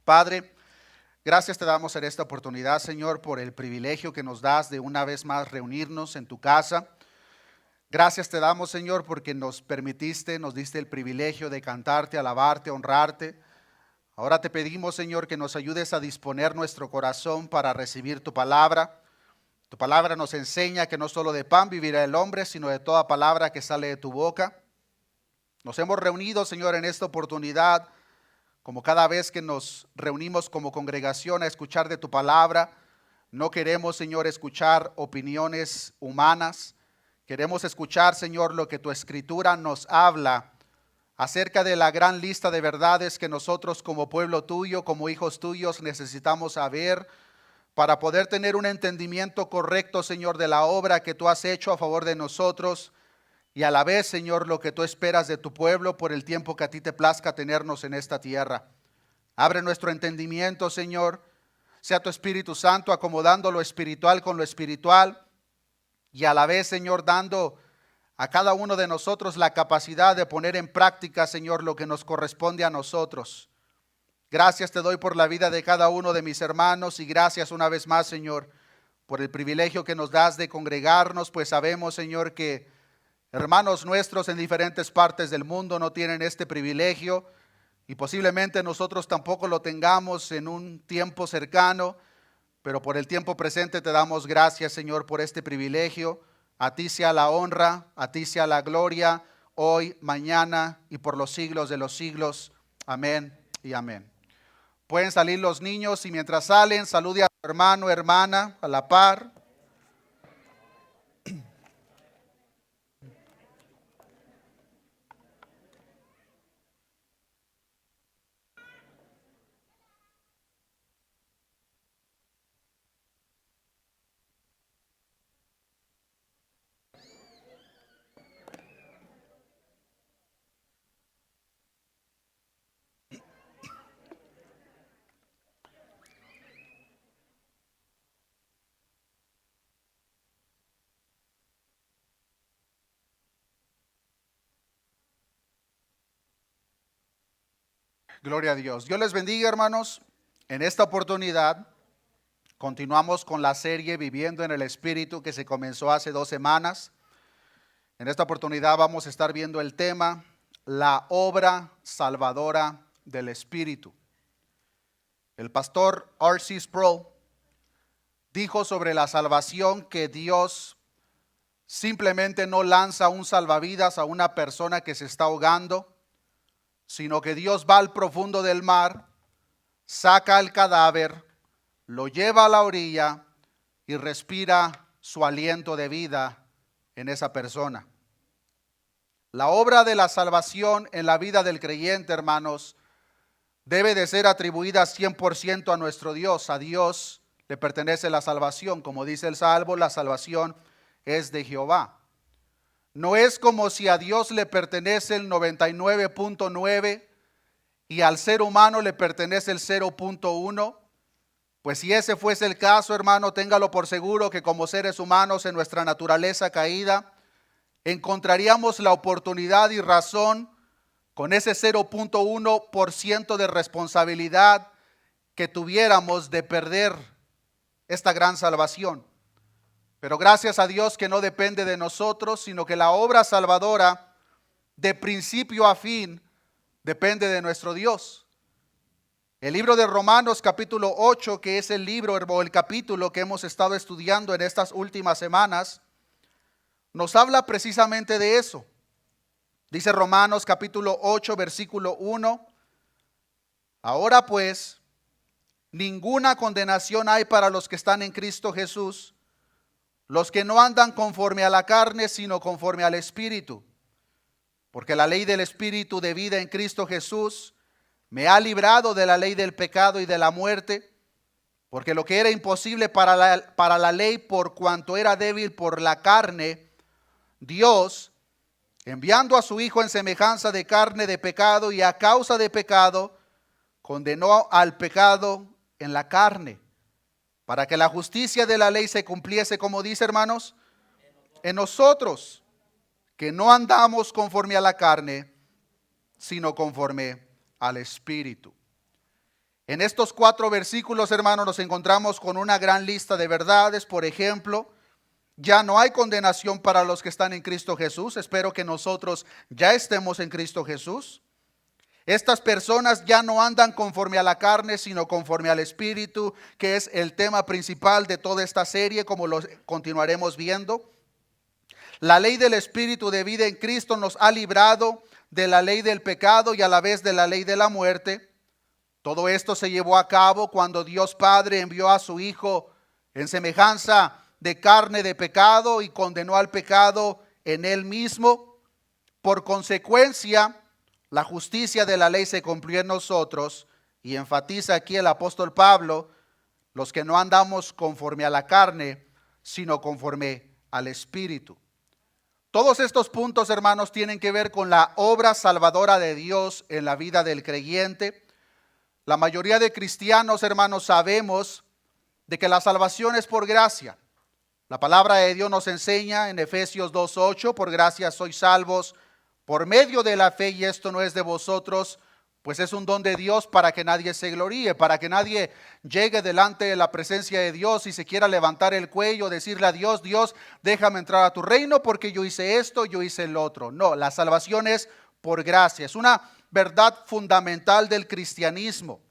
Padre, gracias te damos en esta oportunidad, Señor, por el privilegio que nos das de una vez más reunirnos en tu casa. Gracias te damos, Señor, porque nos permitiste, nos diste el privilegio de cantarte, alabarte, honrarte. Ahora te pedimos, Señor, que nos ayudes a disponer nuestro corazón para recibir tu palabra. Tu palabra nos enseña que no solo de pan vivirá el hombre, sino de toda palabra que sale de tu boca. Nos hemos reunido, Señor, en esta oportunidad, como cada vez que nos reunimos como congregación a escuchar de tu palabra. No queremos, Señor, escuchar opiniones humanas. Queremos escuchar, Señor, lo que tu escritura nos habla acerca de la gran lista de verdades que nosotros como pueblo tuyo, como hijos tuyos, necesitamos saber para poder tener un entendimiento correcto, Señor, de la obra que tú has hecho a favor de nosotros y a la vez, Señor, lo que tú esperas de tu pueblo por el tiempo que a ti te plazca tenernos en esta tierra. Abre nuestro entendimiento, Señor. Sea tu Espíritu Santo acomodando lo espiritual con lo espiritual y a la vez, Señor, dando a cada uno de nosotros la capacidad de poner en práctica, Señor, lo que nos corresponde a nosotros. Gracias te doy por la vida de cada uno de mis hermanos y gracias una vez más, Señor, por el privilegio que nos das de congregarnos, pues sabemos, Señor, que hermanos nuestros en diferentes partes del mundo no tienen este privilegio y posiblemente nosotros tampoco lo tengamos en un tiempo cercano, pero por el tiempo presente te damos gracias, Señor, por este privilegio. A ti sea la honra, a ti sea la gloria, hoy, mañana y por los siglos de los siglos. Amén y amén. Pueden salir los niños y mientras salen, salude a su hermano, hermana, a la par. Gloria a Dios. Dios les bendiga, hermanos. En esta oportunidad continuamos con la serie Viviendo en el Espíritu que se comenzó hace 2 semanas. En esta oportunidad vamos a estar viendo el tema, la obra salvadora del Espíritu. El pastor R.C. Sproul dijo sobre la salvación que Dios simplemente no lanza un salvavidas a una persona que se está ahogando, sino que Dios va al profundo del mar, saca el cadáver, lo lleva a la orilla y respira su aliento de vida en esa persona. La obra de la salvación en la vida del creyente, hermanos, debe de ser atribuida 100% a nuestro Dios. A Dios le pertenece la salvación. Como dice el Salmo, la salvación es de Jehová. No es como si a Dios le pertenece el 99.9 y al ser humano le pertenece el 0.1. Pues si ese fuese el caso, hermano, téngalo por seguro que como seres humanos en nuestra naturaleza caída, encontraríamos la oportunidad y razón con ese 0.1% de responsabilidad que tuviéramos de perder esta gran salvación. Pero gracias a Dios que no depende de nosotros, sino que la obra salvadora de principio a fin depende de nuestro Dios. El libro de Romanos capítulo 8, que es el libro o el capítulo que hemos estado estudiando en estas últimas semanas, nos habla precisamente de eso. Dice Romanos capítulo 8, versículo 1, ahora pues, ninguna condenación hay para los que están en Cristo Jesús, los que no andan conforme a la carne, sino conforme al Espíritu. Porque la ley del Espíritu de vida en Cristo Jesús me ha librado de la ley del pecado y de la muerte, porque lo que era imposible para la ley, por cuanto era débil por la carne, Dios, enviando a su Hijo en semejanza de carne de pecado y a causa de pecado, condenó al pecado en la carne, para que la justicia de la ley se cumpliese, como dice, hermanos, en nosotros, que no andamos conforme a la carne, sino conforme al Espíritu. En estos 4 versículos, hermanos, nos encontramos con una gran lista de verdades. Por ejemplo, ya no hay condenación para los que están en Cristo Jesús. Espero que nosotros ya estemos en Cristo Jesús. Estas personas ya no andan conforme a la carne, sino conforme al Espíritu, que es el tema principal de toda esta serie, como lo continuaremos viendo. La ley del Espíritu de vida en Cristo nos ha librado de la ley del pecado y a la vez de la ley de la muerte. Todo esto se llevó a cabo cuando Dios Padre envió a su Hijo en semejanza de carne de pecado y condenó al pecado en él mismo. Por consecuencia, la justicia de la ley se cumplió en nosotros, y enfatiza aquí el apóstol Pablo, los que no andamos conforme a la carne, sino conforme al Espíritu. Todos estos puntos, hermanos, tienen que ver con la obra salvadora de Dios en la vida del creyente. La mayoría de cristianos, hermanos, sabemos de que la salvación es por gracia. La palabra de Dios nos enseña en Efesios 2:8, por gracia sois salvos por medio de la fe, y esto no es de vosotros, pues es un don de Dios para que nadie se gloríe, para que nadie llegue delante de la presencia de Dios y se quiera levantar el cuello, decirle a Dios, Dios, déjame entrar a tu reino porque yo hice esto, yo hice el otro. No, la salvación es por gracia, es una verdad fundamental del cristianismo.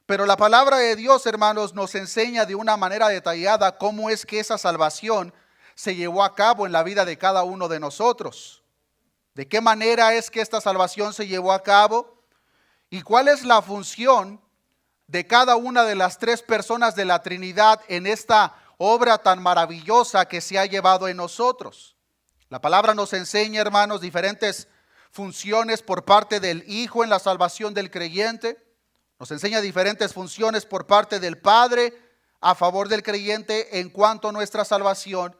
Pero la palabra de Dios, hermanos, nos enseña de una manera detallada cómo es que esa salvación se llevó a cabo en la vida de cada uno de nosotros. ¿De qué manera es que esta salvación se llevó a cabo? ¿Y cuál es la función de cada una de las 3 personas de la Trinidad en esta obra tan maravillosa que se ha llevado en nosotros? La palabra nos enseña, hermanos, diferentes funciones por parte del Hijo en la salvación del creyente. Nos enseña diferentes funciones por parte del Padre a favor del creyente en cuanto a nuestra salvación.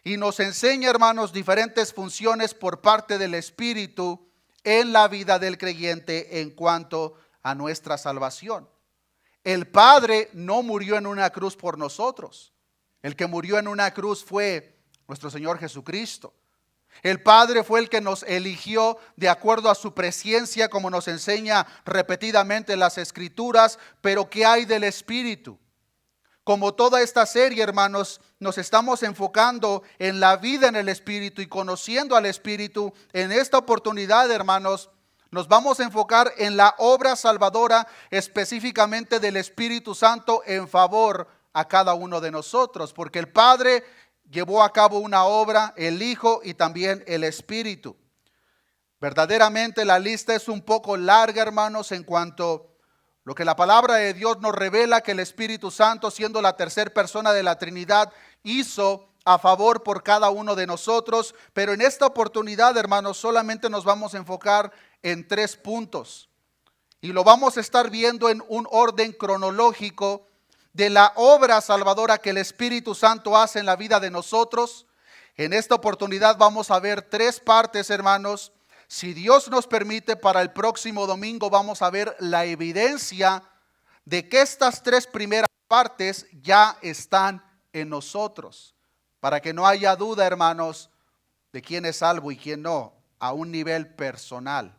Y nos enseña, hermanos, diferentes funciones por parte del Espíritu en la vida del creyente en cuanto a nuestra salvación. El Padre no murió en una cruz por nosotros. El que murió en una cruz fue nuestro Señor Jesucristo. El Padre fue el que nos eligió de acuerdo a su presciencia, como nos enseña repetidamente las Escrituras. Pero ¿qué hay del Espíritu? Como toda esta serie, hermanos, nos estamos enfocando en la vida en el Espíritu y conociendo al Espíritu. En esta oportunidad, hermanos, nos vamos a enfocar en la obra salvadora específicamente del Espíritu Santo en favor a cada uno de nosotros, porque el Padre llevó a cabo una obra, el Hijo y también el Espíritu. Verdaderamente la lista es un poco larga, hermanos, en cuanto lo que la palabra de Dios nos revela que el Espíritu Santo, siendo la tercera persona de la Trinidad, hizo a favor por cada uno de nosotros. Pero en esta oportunidad, hermanos, solamente nos vamos a enfocar en 3 puntos. Y lo vamos a estar viendo en un orden cronológico de la obra salvadora que el Espíritu Santo hace en la vida de nosotros. En esta oportunidad vamos a ver 3 partes, hermanos. Si Dios nos permite, para el próximo domingo vamos a ver la evidencia de que estas 3 primeras partes ya están en nosotros. Para que no haya duda, hermanos, de quién es salvo y quién no, a un nivel personal.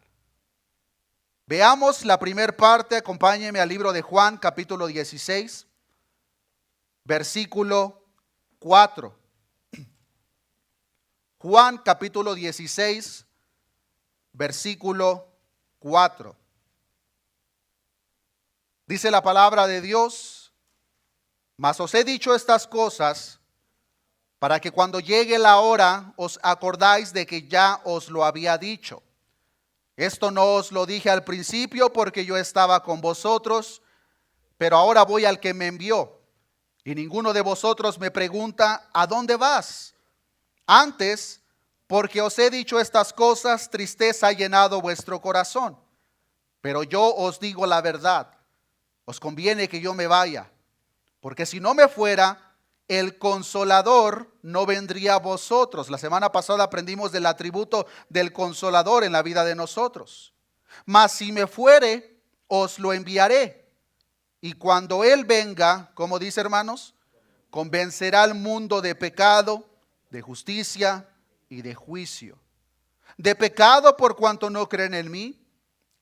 Veamos la primera parte, acompáñenme al libro de Juan, capítulo 16, versículo 4. Juan, capítulo 16, versículo 4. Dice la palabra de Dios: mas os he dicho estas cosas para que cuando llegue la hora os acordáis de que ya os lo había dicho. Esto no os lo dije al principio porque yo estaba con vosotros, pero ahora voy al que me envió. Y ninguno de vosotros me pregunta: ¿a dónde vas? Antes, porque os he dicho estas cosas, tristeza ha llenado vuestro corazón. Pero yo os digo la verdad, os conviene que yo me vaya, porque si no me fuera, el Consolador no vendría a vosotros. La semana pasada aprendimos del atributo del Consolador en la vida de nosotros. Mas si me fuere, os lo enviaré. Y cuando Él venga, como dice, hermanos, convencerá al mundo de pecado, de justicia y de juicio. De pecado por cuanto no creen en mí,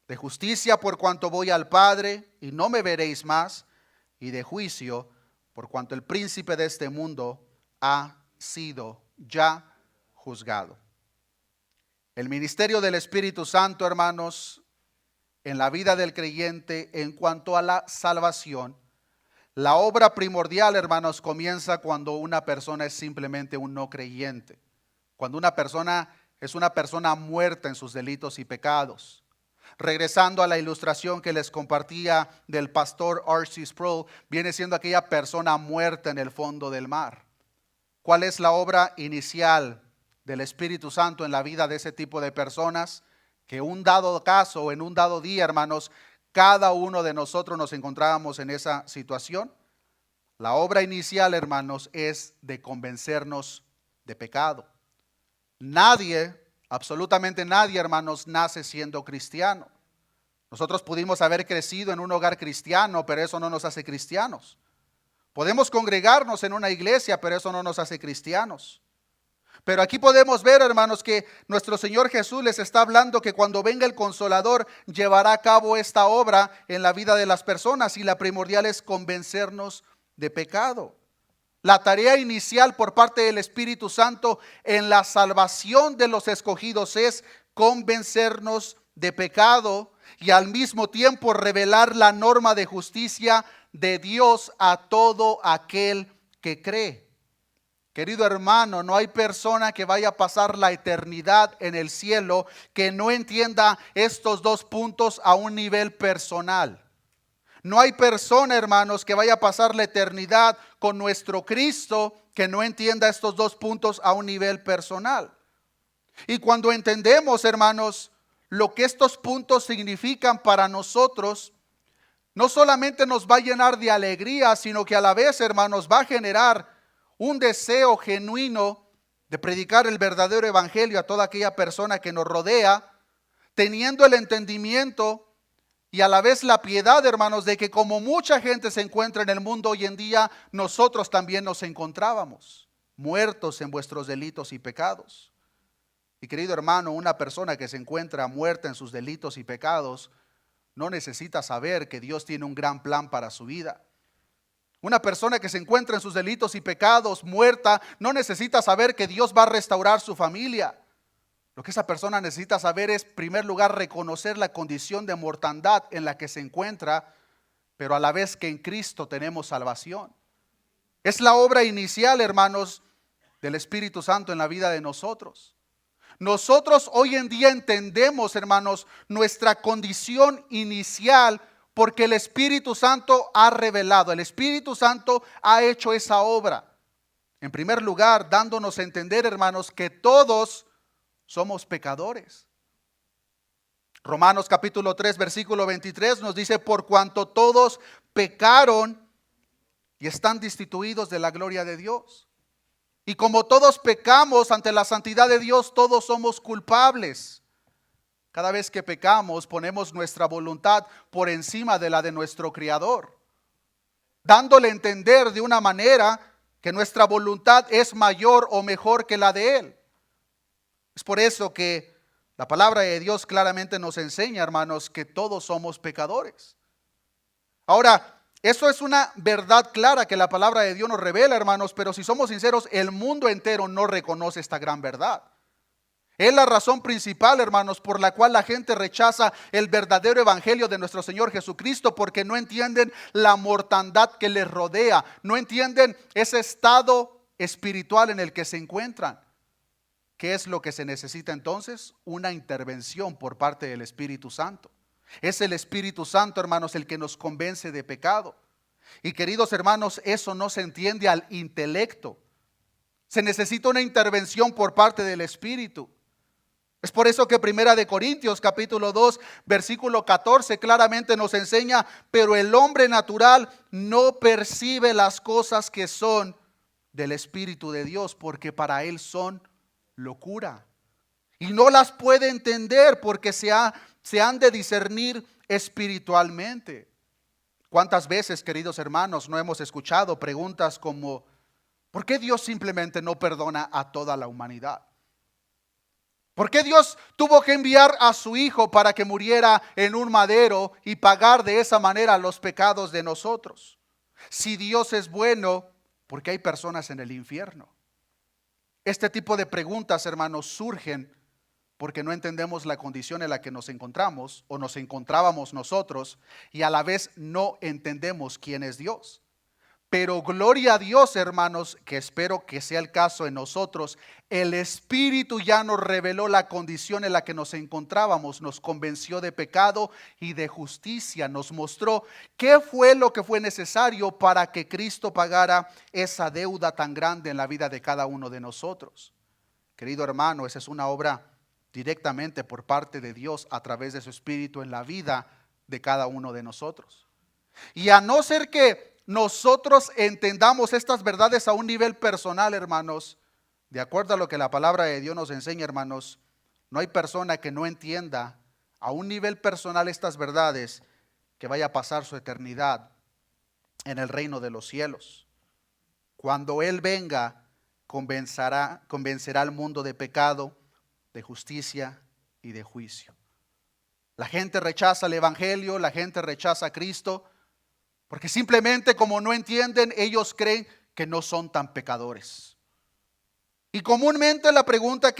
de justicia por cuanto voy al Padre y no me veréis más, y de juicio por cuanto el príncipe de este mundo ha sido ya juzgado. El ministerio del Espíritu Santo, hermanos, en la vida del creyente en cuanto a la salvación, la obra primordial, hermanos, comienza cuando una persona es simplemente un no creyente. Cuando una persona es una persona muerta en sus delitos y pecados. Regresando a la ilustración que les compartía del pastor R.C. Sproul, viene siendo aquella persona muerta en el fondo del mar. ¿Cuál es la obra inicial del Espíritu Santo en la vida de ese tipo de personas? Que un dado caso, en un dado día, hermanos, cada uno de nosotros nos encontrábamos en esa situación. La obra inicial, hermanos, es de convencernos de pecado. Nadie, absolutamente nadie, hermanos, nace siendo cristiano. Nosotros pudimos haber crecido en un hogar cristiano, pero eso no nos hace cristianos. Podemos congregarnos en una iglesia, pero eso no nos hace cristianos. Pero aquí podemos ver, hermanos, que nuestro Señor Jesús les está hablando que cuando venga el Consolador llevará a cabo esta obra en la vida de las personas, y la primordial es convencernos de pecado. La tarea inicial por parte del Espíritu Santo en la salvación de los escogidos es convencernos de pecado y al mismo tiempo revelar la norma de justicia de Dios a todo aquel que cree. Querido hermano, no hay persona que vaya a pasar la eternidad en el cielo que no entienda estos dos puntos a un nivel personal. No hay persona, hermanos, que vaya a pasar la eternidad con nuestro Cristo que no entienda estos dos puntos a un nivel personal. Y cuando entendemos, hermanos, lo que estos puntos significan para nosotros, no solamente nos va a llenar de alegría, sino que a la vez, hermanos, va a generar un deseo genuino de predicar el verdadero evangelio a toda aquella persona que nos rodea, teniendo el entendimiento y a la vez la piedad, hermanos, de que como mucha gente se encuentra en el mundo hoy en día, nosotros también nos encontrábamos muertos en vuestros delitos y pecados. Y querido hermano, una persona que se encuentra muerta en sus delitos y pecados no necesita saber que Dios tiene un gran plan para su vida. Una persona que se encuentra en sus delitos y pecados muerta no necesita saber que Dios va a restaurar su familia. Lo que esa persona necesita saber es, en primer lugar, reconocer la condición de mortandad en la que se encuentra, pero a la vez que en Cristo tenemos salvación. Es la obra inicial, hermanos, del Espíritu Santo en la vida de nosotros. Nosotros hoy en día entendemos, hermanos, nuestra condición inicial porque el Espíritu Santo ha revelado, el Espíritu Santo ha hecho esa obra. En primer lugar, dándonos a entender, hermanos, que todos somos pecadores. Romanos capítulo 3, versículo 23 nos dice: por cuanto todos pecaron y están destituidos de la gloria de Dios. Y como todos pecamos ante la santidad de Dios, todos somos culpables. Cada vez que pecamos, ponemos nuestra voluntad por encima de la de nuestro Creador, dándole a entender de una manera que nuestra voluntad es mayor o mejor que la de Él. Es por eso que la palabra de Dios claramente nos enseña, hermanos, que todos somos pecadores. Ahora, eso es una verdad clara que la palabra de Dios nos revela, hermanos, pero si somos sinceros, el mundo entero no reconoce esta gran verdad. Es la razón principal, hermanos, por la cual la gente rechaza el verdadero evangelio de nuestro Señor Jesucristo, porque no entienden la mortandad que les rodea, no entienden ese estado espiritual en el que se encuentran. ¿Qué es lo que se necesita entonces? Una intervención por parte del Espíritu Santo. Es el Espíritu Santo, hermanos, el que nos convence de pecado. Y queridos hermanos, eso no se entiende al intelecto. Se necesita una intervención por parte del Espíritu. Es por eso que Primera de Corintios capítulo 2 versículo 14 claramente nos enseña: pero el hombre natural no percibe las cosas que son del Espíritu de Dios, porque para él son locura. Y no las puede entender porque se han de discernir espiritualmente. ¿Cuántas veces, queridos hermanos, no hemos escuchado preguntas como: ¿por qué Dios simplemente no perdona a toda la humanidad? ¿Por qué Dios tuvo que enviar a su Hijo para que muriera en un madero y pagar de esa manera los pecados de nosotros? Si Dios es bueno, ¿por qué hay personas en el infierno? Este tipo de preguntas, hermanos, surgen porque no entendemos la condición en la que nos encontramos o nos encontrábamos nosotros, y a la vez no entendemos quién es Dios. Pero gloria a Dios, hermanos, que espero que sea el caso en nosotros. El Espíritu ya nos reveló la condición en la que nos encontrábamos, nos convenció de pecado y de justicia, nos mostró qué fue lo que fue necesario para que Cristo pagara esa deuda tan grande en la vida de cada uno de nosotros. Querido hermano, esa es una obra directamente por parte de Dios a través de su Espíritu en la vida de cada uno de nosotros. Y a no ser que nosotros entendamos estas verdades a un nivel personal, hermanos, de acuerdo a lo que la palabra de Dios nos enseña, hermanos, no hay persona que no entienda a un nivel personal estas verdades que vaya a pasar su eternidad en el reino de los cielos. Cuando Él venga, convencerá al mundo de pecado, de justicia y de juicio. La gente rechaza el evangelio, la gente rechaza a Cristo, porque simplemente como no entienden, ellos creen que no son tan pecadores. Y comúnmente la pregunta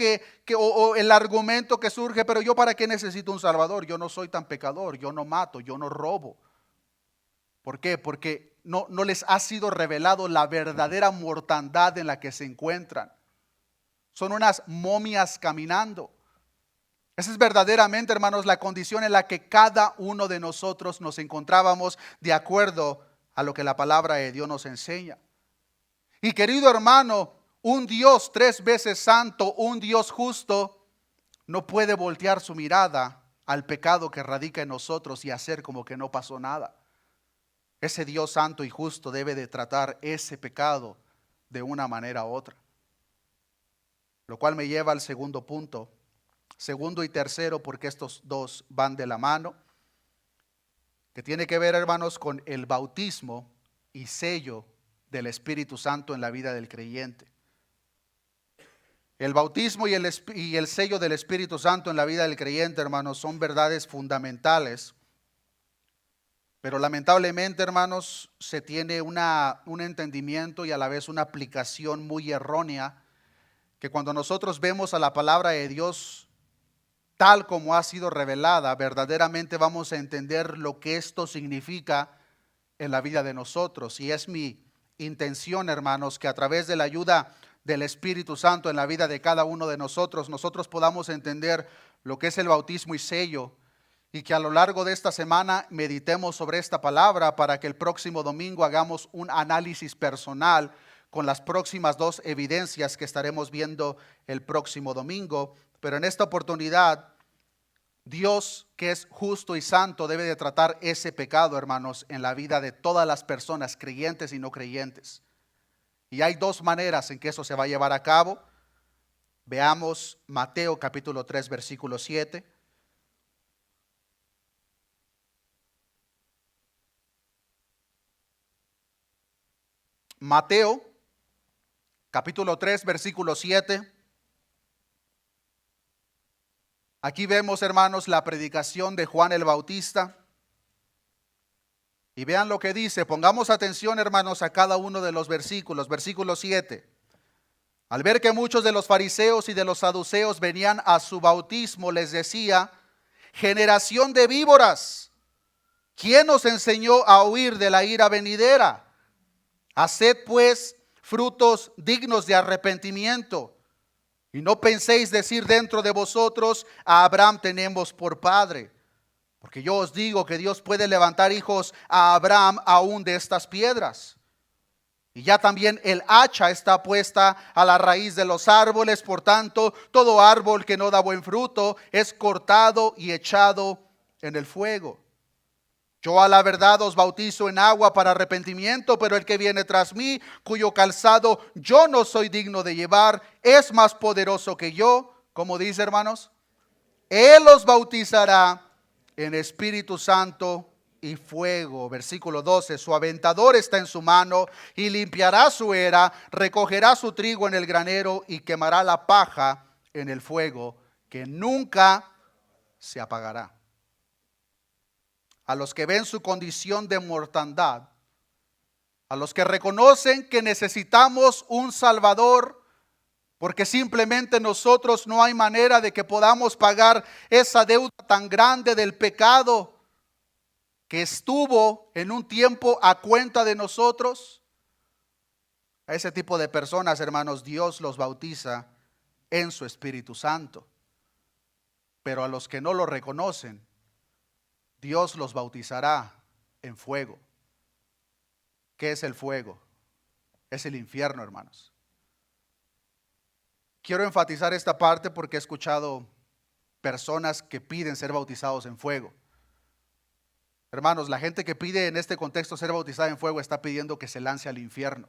o el argumento que surge: pero yo para qué necesito un Salvador, yo no soy tan pecador, yo no mato, yo no robo. ¿Por qué? Porque no les ha sido revelado la verdadera mortandad en la que se encuentran. Son unas momias caminando. Esa es verdaderamente, hermanos, la condición en la que cada uno de nosotros nos encontrábamos, de acuerdo a lo que la palabra de Dios nos enseña. Y querido hermano, un Dios 3 veces santo, un Dios justo, no puede voltear su mirada al pecado que radica en nosotros y hacer como que no pasó nada. Ese Dios santo y justo debe de tratar ese pecado de una manera u otra. Lo cual me lleva al segundo punto. Segundo y tercero, porque estos dos van de la mano, que tiene que ver, hermanos, con el bautismo y sello del Espíritu Santo en la vida del creyente. El bautismo y el sello del Espíritu Santo en la vida del creyente, hermanos, son verdades fundamentales. Pero lamentablemente, hermanos, se tiene un entendimiento y a la vez una aplicación muy errónea, que cuando nosotros vemos a la palabra de Dios tal como ha sido revelada, verdaderamente vamos a entender lo que esto significa en la vida de nosotros. Y es mi intención, hermanos, que a través de la ayuda del Espíritu Santo en la vida de cada uno de nosotros podamos entender lo que es el bautismo y sello, y que a lo largo de esta semana meditemos sobre esta palabra para que el próximo domingo hagamos un análisis personal con las próximas 2 evidencias que estaremos viendo el próximo domingo. Pero en esta oportunidad, Dios, que es justo y santo, debe de tratar ese pecado, hermanos, en la vida de todas las personas, creyentes y no creyentes. Y hay 2 maneras en que eso se va a llevar a cabo. Veamos Mateo capítulo 3, versículo 7. Mateo capítulo 3, versículo 7. Aquí vemos, hermanos, la predicación de Juan el Bautista. Y vean lo que dice. Pongamos atención, hermanos, a cada uno de los versículos. Versículo 7. Al ver que muchos de los fariseos y de los saduceos venían a su bautismo, les decía: generación de víboras, ¿quién os enseñó a huir de la ira venidera? Haced pues frutos dignos de arrepentimiento. Y no penséis decir dentro de vosotros: a Abraham tenemos por padre. Porque yo os digo que Dios puede levantar hijos a Abraham aún de estas piedras. Y ya también el hacha está puesta a la raíz de los árboles. Por tanto, todo árbol que no da buen fruto es cortado y echado en el fuego. Yo a la verdad os bautizo en agua para arrepentimiento, pero el que viene tras mí, cuyo calzado yo no soy digno de llevar, es más poderoso que yo. ¿Cómo dice, hermanos? Él os bautizará en Espíritu Santo y fuego. Versículo 12. Su aventador está en su mano y limpiará su era, recogerá su trigo en el granero y quemará la paja en el fuego. que nunca se apagará. A los que ven su condición de mortandad, a los que reconocen que necesitamos un Salvador, porque simplemente nosotros no hay manera de que podamos pagar esa deuda tan grande del pecado que estuvo en un tiempo a cuenta de nosotros. A ese tipo de personas, hermanos, Dios los bautiza en su Espíritu Santo. Pero a los que no lo reconocen, Dios los bautizará en fuego. ¿Qué es el fuego? Es el infierno, hermanos. Quiero enfatizar esta parte porque he escuchado personas que piden ser bautizados en fuego. Hermanos, la gente que pide en este contexto ser bautizada en fuego está pidiendo que se lance al infierno.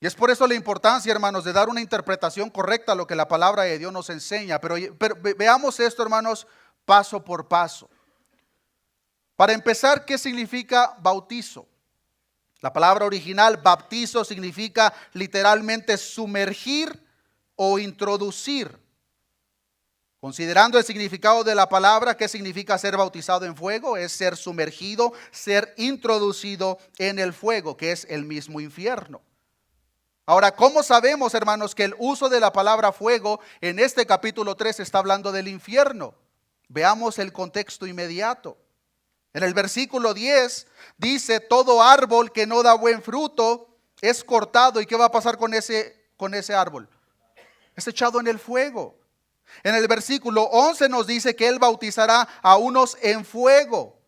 Y es por eso la importancia, hermanos, de dar una interpretación correcta a lo que la palabra de Dios nos enseña. Pero veamos esto, hermanos, paso por paso. Para empezar, ¿qué significa bautizo? La palabra original, baptizo, significa literalmente sumergir o introducir. Considerando el significado de la palabra, ¿qué significa ser bautizado en fuego? Es ser sumergido, ser introducido en el fuego, que es el mismo infierno. Ahora, ¿cómo sabemos, hermanos, que el uso de la palabra fuego en este capítulo 3 está hablando del infierno? Veamos el contexto inmediato. En el versículo 10 dice, todo árbol que no da buen fruto es cortado. ¿Y qué va a pasar con ese árbol? Es echado en el fuego. En el versículo 11 nos dice que Él bautizará a unos en fuego.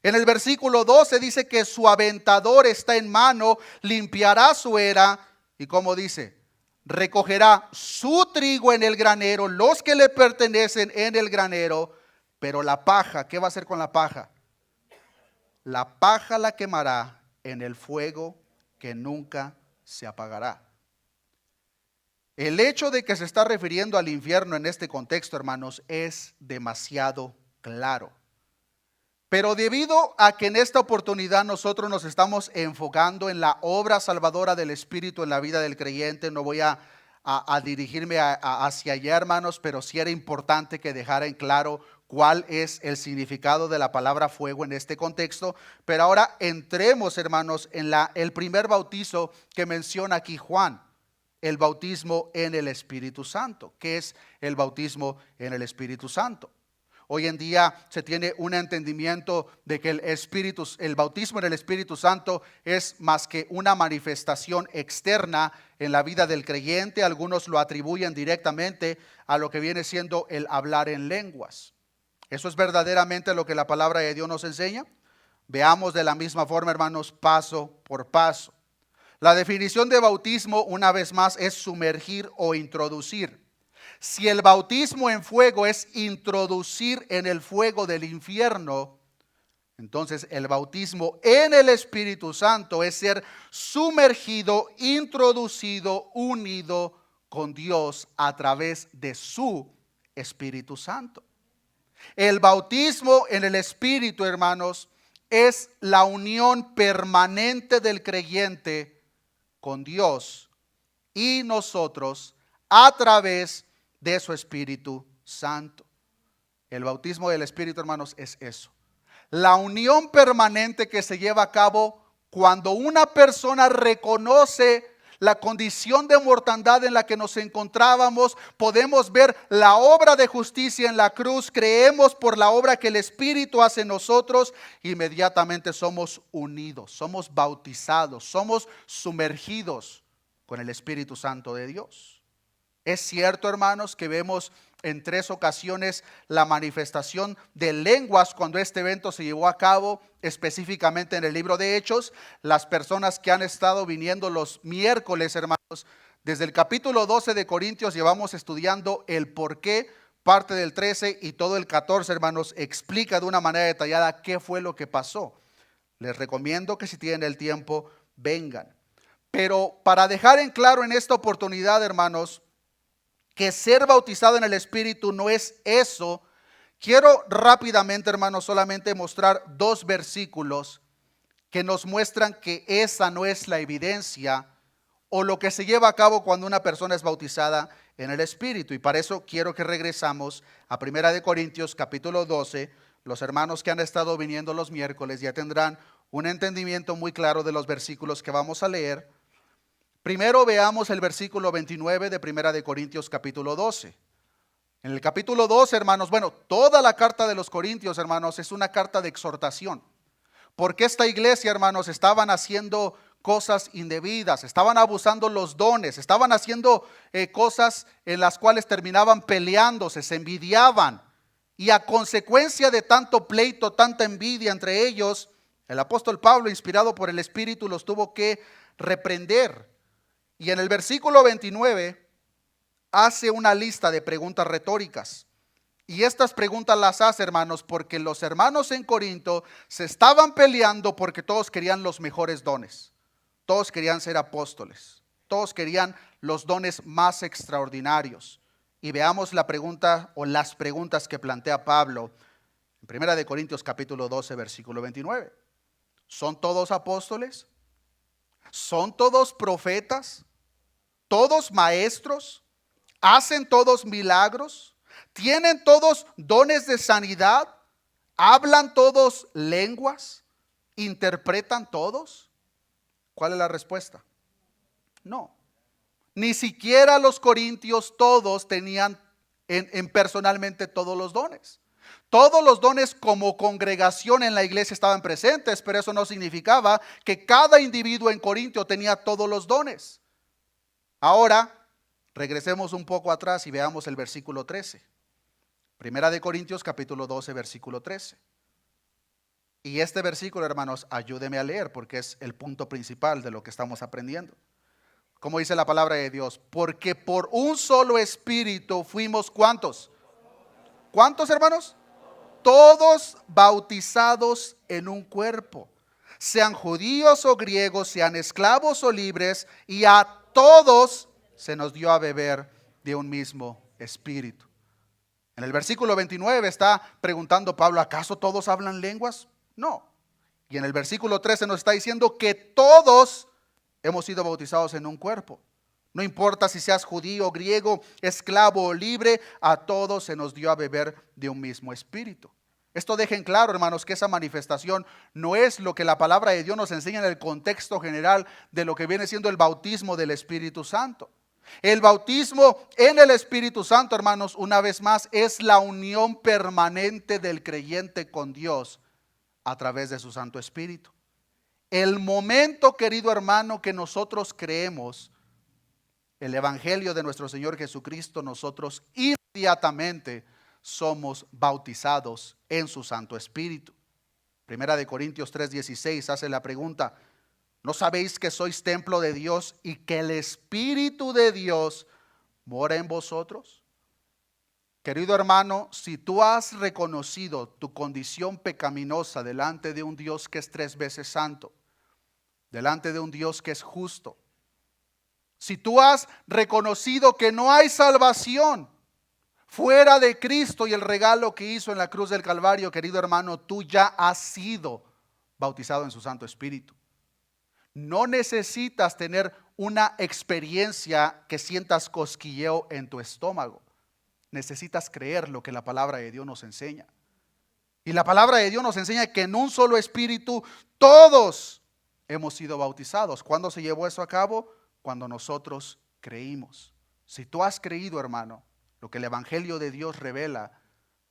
En el versículo 12 dice que su aventador está en mano, limpiará su era. ¿Y cómo dice? Recogerá su trigo en el granero, los que le pertenecen en el granero, pero la paja, ¿qué va a hacer con la paja? La paja la quemará en el fuego que nunca se apagará. El hecho de que se está refiriendo al infierno en este contexto, hermanos, es demasiado claro. Pero debido a que en esta oportunidad nosotros nos estamos enfocando en la obra salvadora del Espíritu en la vida del creyente, no voy a dirigirme hacia allá, hermanos, pero sí era importante que dejara en claro cuál es el significado de la palabra fuego en este contexto. Pero ahora entremos, hermanos, en el primer bautizo que menciona aquí Juan, el bautismo en el Espíritu Santo. ¿Qué es el bautismo en el Espíritu Santo? Hoy en día se tiene un entendimiento de que el bautismo en el Espíritu Santo es más que una manifestación externa en la vida del creyente. Algunos lo atribuyen directamente a lo que viene siendo el hablar en lenguas. ¿Eso es verdaderamente lo que la palabra de Dios nos enseña? Veamos de la misma forma, hermanos, paso por paso. La definición de bautismo, una vez más, es sumergir o introducir. Si el bautismo en fuego es introducir en el fuego del infierno, entonces el bautismo en el Espíritu Santo es ser sumergido, introducido, unido con Dios a través de su Espíritu Santo. El bautismo en el Espíritu, hermanos, es la unión permanente del creyente con Dios y nosotros a través de su Espíritu Santo. El bautismo del Espíritu, hermanos, es eso. La unión permanente que se lleva a cabo cuando una persona reconoce la condición de mortandad en la que nos encontrábamos, podemos ver la obra de justicia en la cruz, creemos por la obra que el Espíritu hace en nosotros, inmediatamente somos unidos, somos bautizados, somos sumergidos con el Espíritu Santo de Dios. Es cierto, hermanos, que vemos en 3 ocasiones la manifestación de lenguas cuando este evento se llevó a cabo, específicamente en el libro de Hechos. Las personas que han estado viniendo los miércoles, hermanos, desde el capítulo 12 de Corintios llevamos estudiando el por qué, parte del 13 y todo el 14, hermanos, explica de una manera detallada qué fue lo que pasó. Les recomiendo que si tienen el tiempo, vengan. Pero para dejar en claro en esta oportunidad, hermanos, que ser bautizado en el Espíritu no es eso, quiero rápidamente, hermanos, solamente mostrar 2 versículos que nos muestran que esa no es la evidencia o lo que se lleva a cabo cuando una persona es bautizada en el Espíritu. Y para eso quiero que regresamos a Primera de Corintios capítulo 12. Los hermanos que han estado viniendo los miércoles ya tendrán un entendimiento muy claro de los versículos que vamos a leer. Primero veamos el versículo 29 de Primera de Corintios capítulo 12. En el capítulo 12, hermanos, toda la carta de los Corintios, hermanos, es una carta de exhortación. Porque esta iglesia, hermanos, estaban haciendo cosas indebidas, estaban abusando los dones, estaban haciendo cosas en las cuales terminaban peleándose, se envidiaban. Y a consecuencia de tanto pleito, tanta envidia entre ellos, el apóstol Pablo, inspirado por el Espíritu, los tuvo que reprender. Y en el versículo 29 hace una lista de preguntas retóricas. Y estas preguntas las hace, hermanos, porque los hermanos en Corinto se estaban peleando porque todos querían los mejores dones. Todos querían ser apóstoles. Todos querían los dones más extraordinarios. Y veamos la pregunta o las preguntas que plantea Pablo en Primera de Corintios capítulo 12, versículo 29. ¿Son todos apóstoles? ¿Son todos profetas? ¿Todos maestros? ¿Hacen todos milagros? ¿Tienen todos dones de sanidad? ¿Hablan todos lenguas? ¿Interpretan todos? ¿Cuál es la respuesta? No. Ni siquiera los corintios todos tenían personalmente todos los dones. Todos los dones como congregación en la iglesia estaban presentes, pero eso no significaba que cada individuo en Corintio tenía todos los dones. Ahora, regresemos un poco atrás y veamos el versículo 13. Primera de Corintios capítulo 12, versículo 13. Y este versículo, hermanos, ayúdeme a leer porque es el punto principal de lo que estamos aprendiendo. Como dice la palabra de Dios, porque por un solo espíritu fuimos ¿cuántos? ¿Cuántos, hermanos? Todos bautizados en un cuerpo, sean judíos o griegos, sean esclavos o libres, y a todos se nos dio a beber de un mismo espíritu. En el versículo 29 está preguntando Pablo, ¿acaso todos hablan lenguas? No. Y en el versículo 13 nos está diciendo que todos hemos sido bautizados en un cuerpo. No importa si seas judío, griego, esclavo o libre, a todos se nos dio a beber de un mismo espíritu. Esto dejen claro, hermanos, que esa manifestación no es lo que la palabra de Dios nos enseña en el contexto general de lo que viene siendo el bautismo del Espíritu Santo. El bautismo en el Espíritu Santo, hermanos, una vez más, es la unión permanente del creyente con Dios a través de su Santo Espíritu. El momento, querido hermano, que nosotros creemos el Evangelio de nuestro Señor Jesucristo, nosotros inmediatamente somos bautizados en su Santo Espíritu. Primera de Corintios 3:16 hace la pregunta, ¿no sabéis que sois templo de Dios y que el Espíritu de Dios mora en vosotros? Querido hermano, si tú has reconocido tu condición pecaminosa delante de un Dios que es 3 veces santo, delante de un Dios que es justo, si tú has reconocido que no hay salvación fuera de Cristo y el regalo que hizo en la cruz del Calvario, querido hermano, tú ya has sido bautizado en su Santo Espíritu. No necesitas tener una experiencia que sientas cosquilleo en tu estómago. Necesitas creer lo que la palabra de Dios nos enseña. Y la palabra de Dios nos enseña que en un solo espíritu todos hemos sido bautizados. ¿Cuándo se llevó eso a cabo? Cuando nosotros creímos. Si tú has creído, hermano, lo que el Evangelio de Dios revela,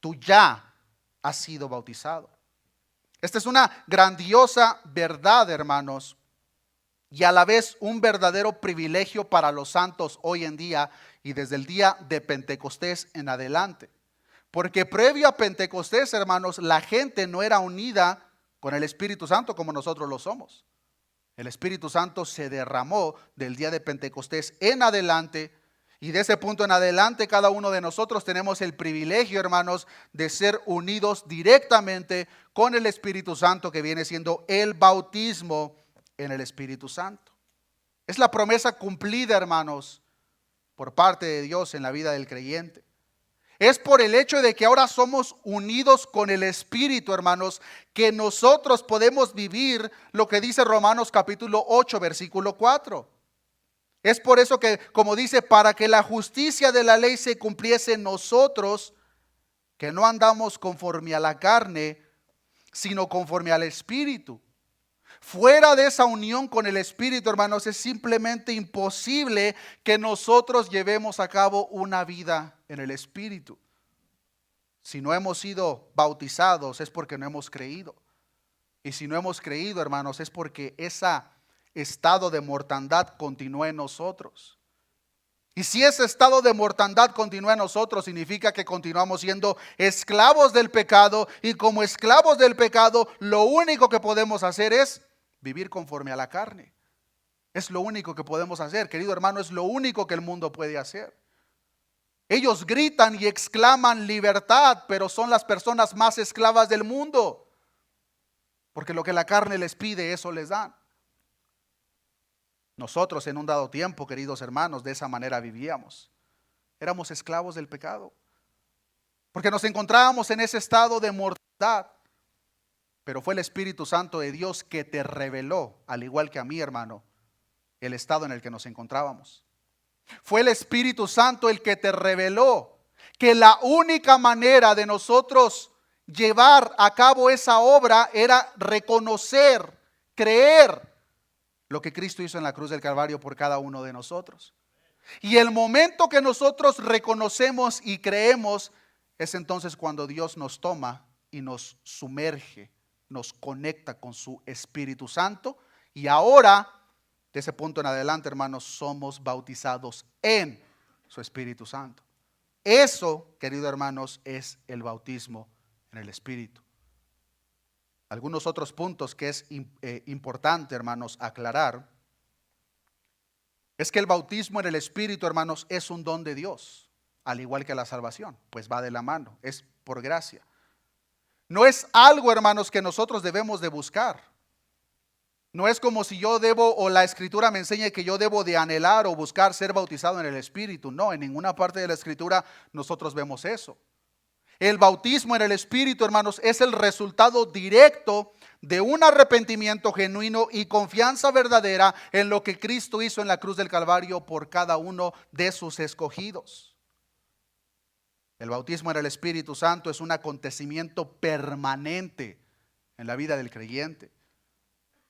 tú ya has sido bautizado. Esta es una grandiosa verdad, hermanos, y a la vez un verdadero privilegio para los santos hoy en día y desde el día de Pentecostés en adelante. Porque previo a Pentecostés, hermanos, la gente no era unida con el Espíritu Santo como nosotros lo somos. El Espíritu Santo se derramó del día de Pentecostés en adelante. Y de ese punto en adelante cada uno de nosotros tenemos el privilegio, hermanos, de ser unidos directamente con el Espíritu Santo, que viene siendo el bautismo en el Espíritu Santo. Es la promesa cumplida, hermanos, por parte de Dios en la vida del creyente. Es por el hecho de que ahora somos unidos con el Espíritu, hermanos, que nosotros podemos vivir lo que dice Romanos capítulo 8, versículo 4. Es por eso que, como dice, para que la justicia de la ley se cumpliese en nosotros, que no andamos conforme a la carne, sino conforme al Espíritu. Fuera de esa unión con el Espíritu, hermanos, es simplemente imposible que nosotros llevemos a cabo una vida en el Espíritu. Si no hemos sido bautizados es porque no hemos creído. Y si no hemos creído, hermanos, es porque ese estado de mortandad continúa en nosotros. Y si ese estado de mortandad continúa en nosotros, significa que continuamos siendo esclavos del pecado. Y como esclavos del pecado, lo único que podemos hacer es vivir conforme a la carne. Es lo único que podemos hacer, querido hermano, es lo único que el mundo puede hacer. Ellos gritan y exclaman libertad, pero son las personas más esclavas del mundo. Porque lo que la carne les pide, eso les dan. Nosotros en un dado tiempo, queridos hermanos, de esa manera vivíamos. Éramos esclavos del pecado. Porque nos encontrábamos en ese estado de mortandad. Pero fue el Espíritu Santo de Dios que te reveló, al igual que a mí, hermano, el estado en el que nos encontrábamos. Fue el Espíritu Santo el que te reveló que la única manera de nosotros llevar a cabo esa obra era reconocer, creer lo que Cristo hizo en la cruz del Calvario por cada uno de nosotros. Y el momento que nosotros reconocemos y creemos, es entonces cuando Dios nos toma y nos sumerge, nos conecta con su Espíritu Santo. Y ahora, de ese punto en adelante, hermanos, somos bautizados en su Espíritu Santo. Eso, queridos hermanos, es el bautismo en el Espíritu. Algunos otros puntos que es importante, hermanos, aclarar, es que el bautismo en el Espíritu, hermanos, es un don de Dios, al igual que la salvación, pues va de la mano, es por gracia. No es algo, hermanos, que nosotros debemos de buscar. No es como si yo debo, o la Escritura me enseña que yo debo de anhelar o buscar ser bautizado en el Espíritu. No, en ninguna parte de la Escritura nosotros vemos eso. El bautismo en el Espíritu, hermanos, es el resultado directo de un arrepentimiento genuino y confianza verdadera en lo que Cristo hizo en la cruz del Calvario por cada uno de sus escogidos. El bautismo en el Espíritu Santo es un acontecimiento permanente en la vida del creyente.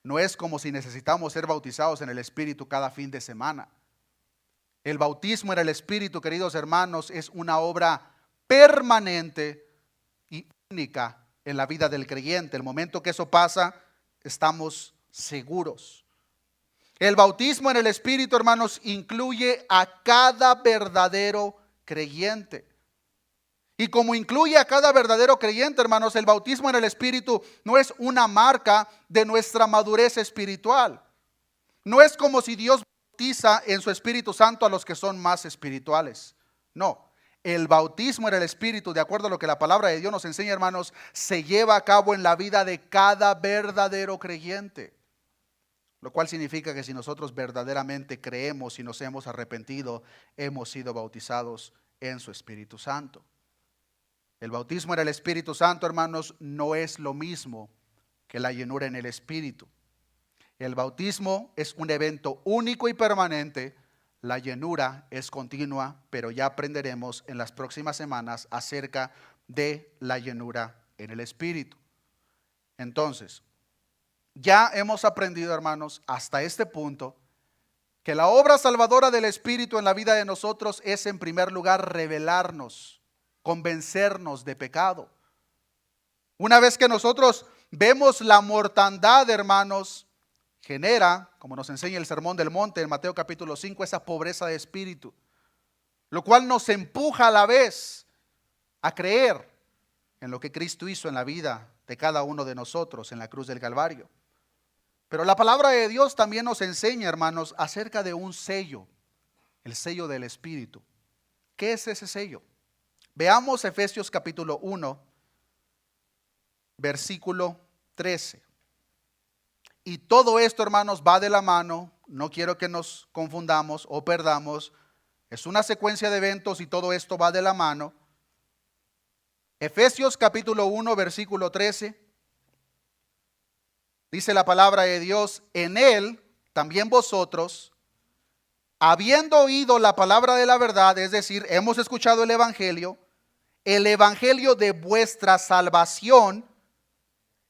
No es como si necesitamos ser bautizados en el Espíritu cada fin de semana. El bautismo en el Espíritu, queridos hermanos, es una obra permanente y única en la vida del creyente. El momento que eso pasa, estamos seguros. El bautismo en el Espíritu, hermanos, incluye a cada verdadero creyente. Y como incluye a cada verdadero creyente, hermanos, el bautismo en el Espíritu no es una marca de nuestra madurez espiritual. No es como si Dios bautiza en su Espíritu Santo a los que son más espirituales. No. El bautismo en el Espíritu, de acuerdo a lo que la palabra de Dios nos enseña, hermanos, se lleva a cabo en la vida de cada verdadero creyente. Lo cual significa que si nosotros verdaderamente creemos y nos hemos arrepentido, hemos sido bautizados en su Espíritu Santo. El bautismo en el Espíritu Santo, hermanos, no es lo mismo que la llenura en el Espíritu. El bautismo es un evento único y permanente. La llenura es continua, pero ya aprenderemos en las próximas semanas acerca de la llenura en el Espíritu. Entonces, ya hemos aprendido, hermanos, hasta este punto, que la obra salvadora del Espíritu en la vida de nosotros es, en primer lugar, revelarnos, convencernos de pecado. Una vez que nosotros vemos la mortandad, hermanos, genera, como nos enseña el Sermón del Monte en Mateo capítulo 5, esa pobreza de espíritu, lo cual nos empuja a la vez a creer en lo que Cristo hizo en la vida de cada uno de nosotros en la cruz del Calvario. Pero la palabra de Dios también nos enseña, hermanos, acerca de un sello, el sello del Espíritu. ¿Qué es ese sello? Veamos Efesios capítulo 1, versículo 13. Y todo esto, hermanos, va de la mano. No quiero que nos confundamos o perdamos. Es una secuencia de eventos y todo esto va de la mano. Efesios capítulo 1, versículo 13. Dice la palabra de Dios: en él también vosotros, habiendo oído la palabra de la verdad, es decir, hemos escuchado el evangelio de vuestra salvación,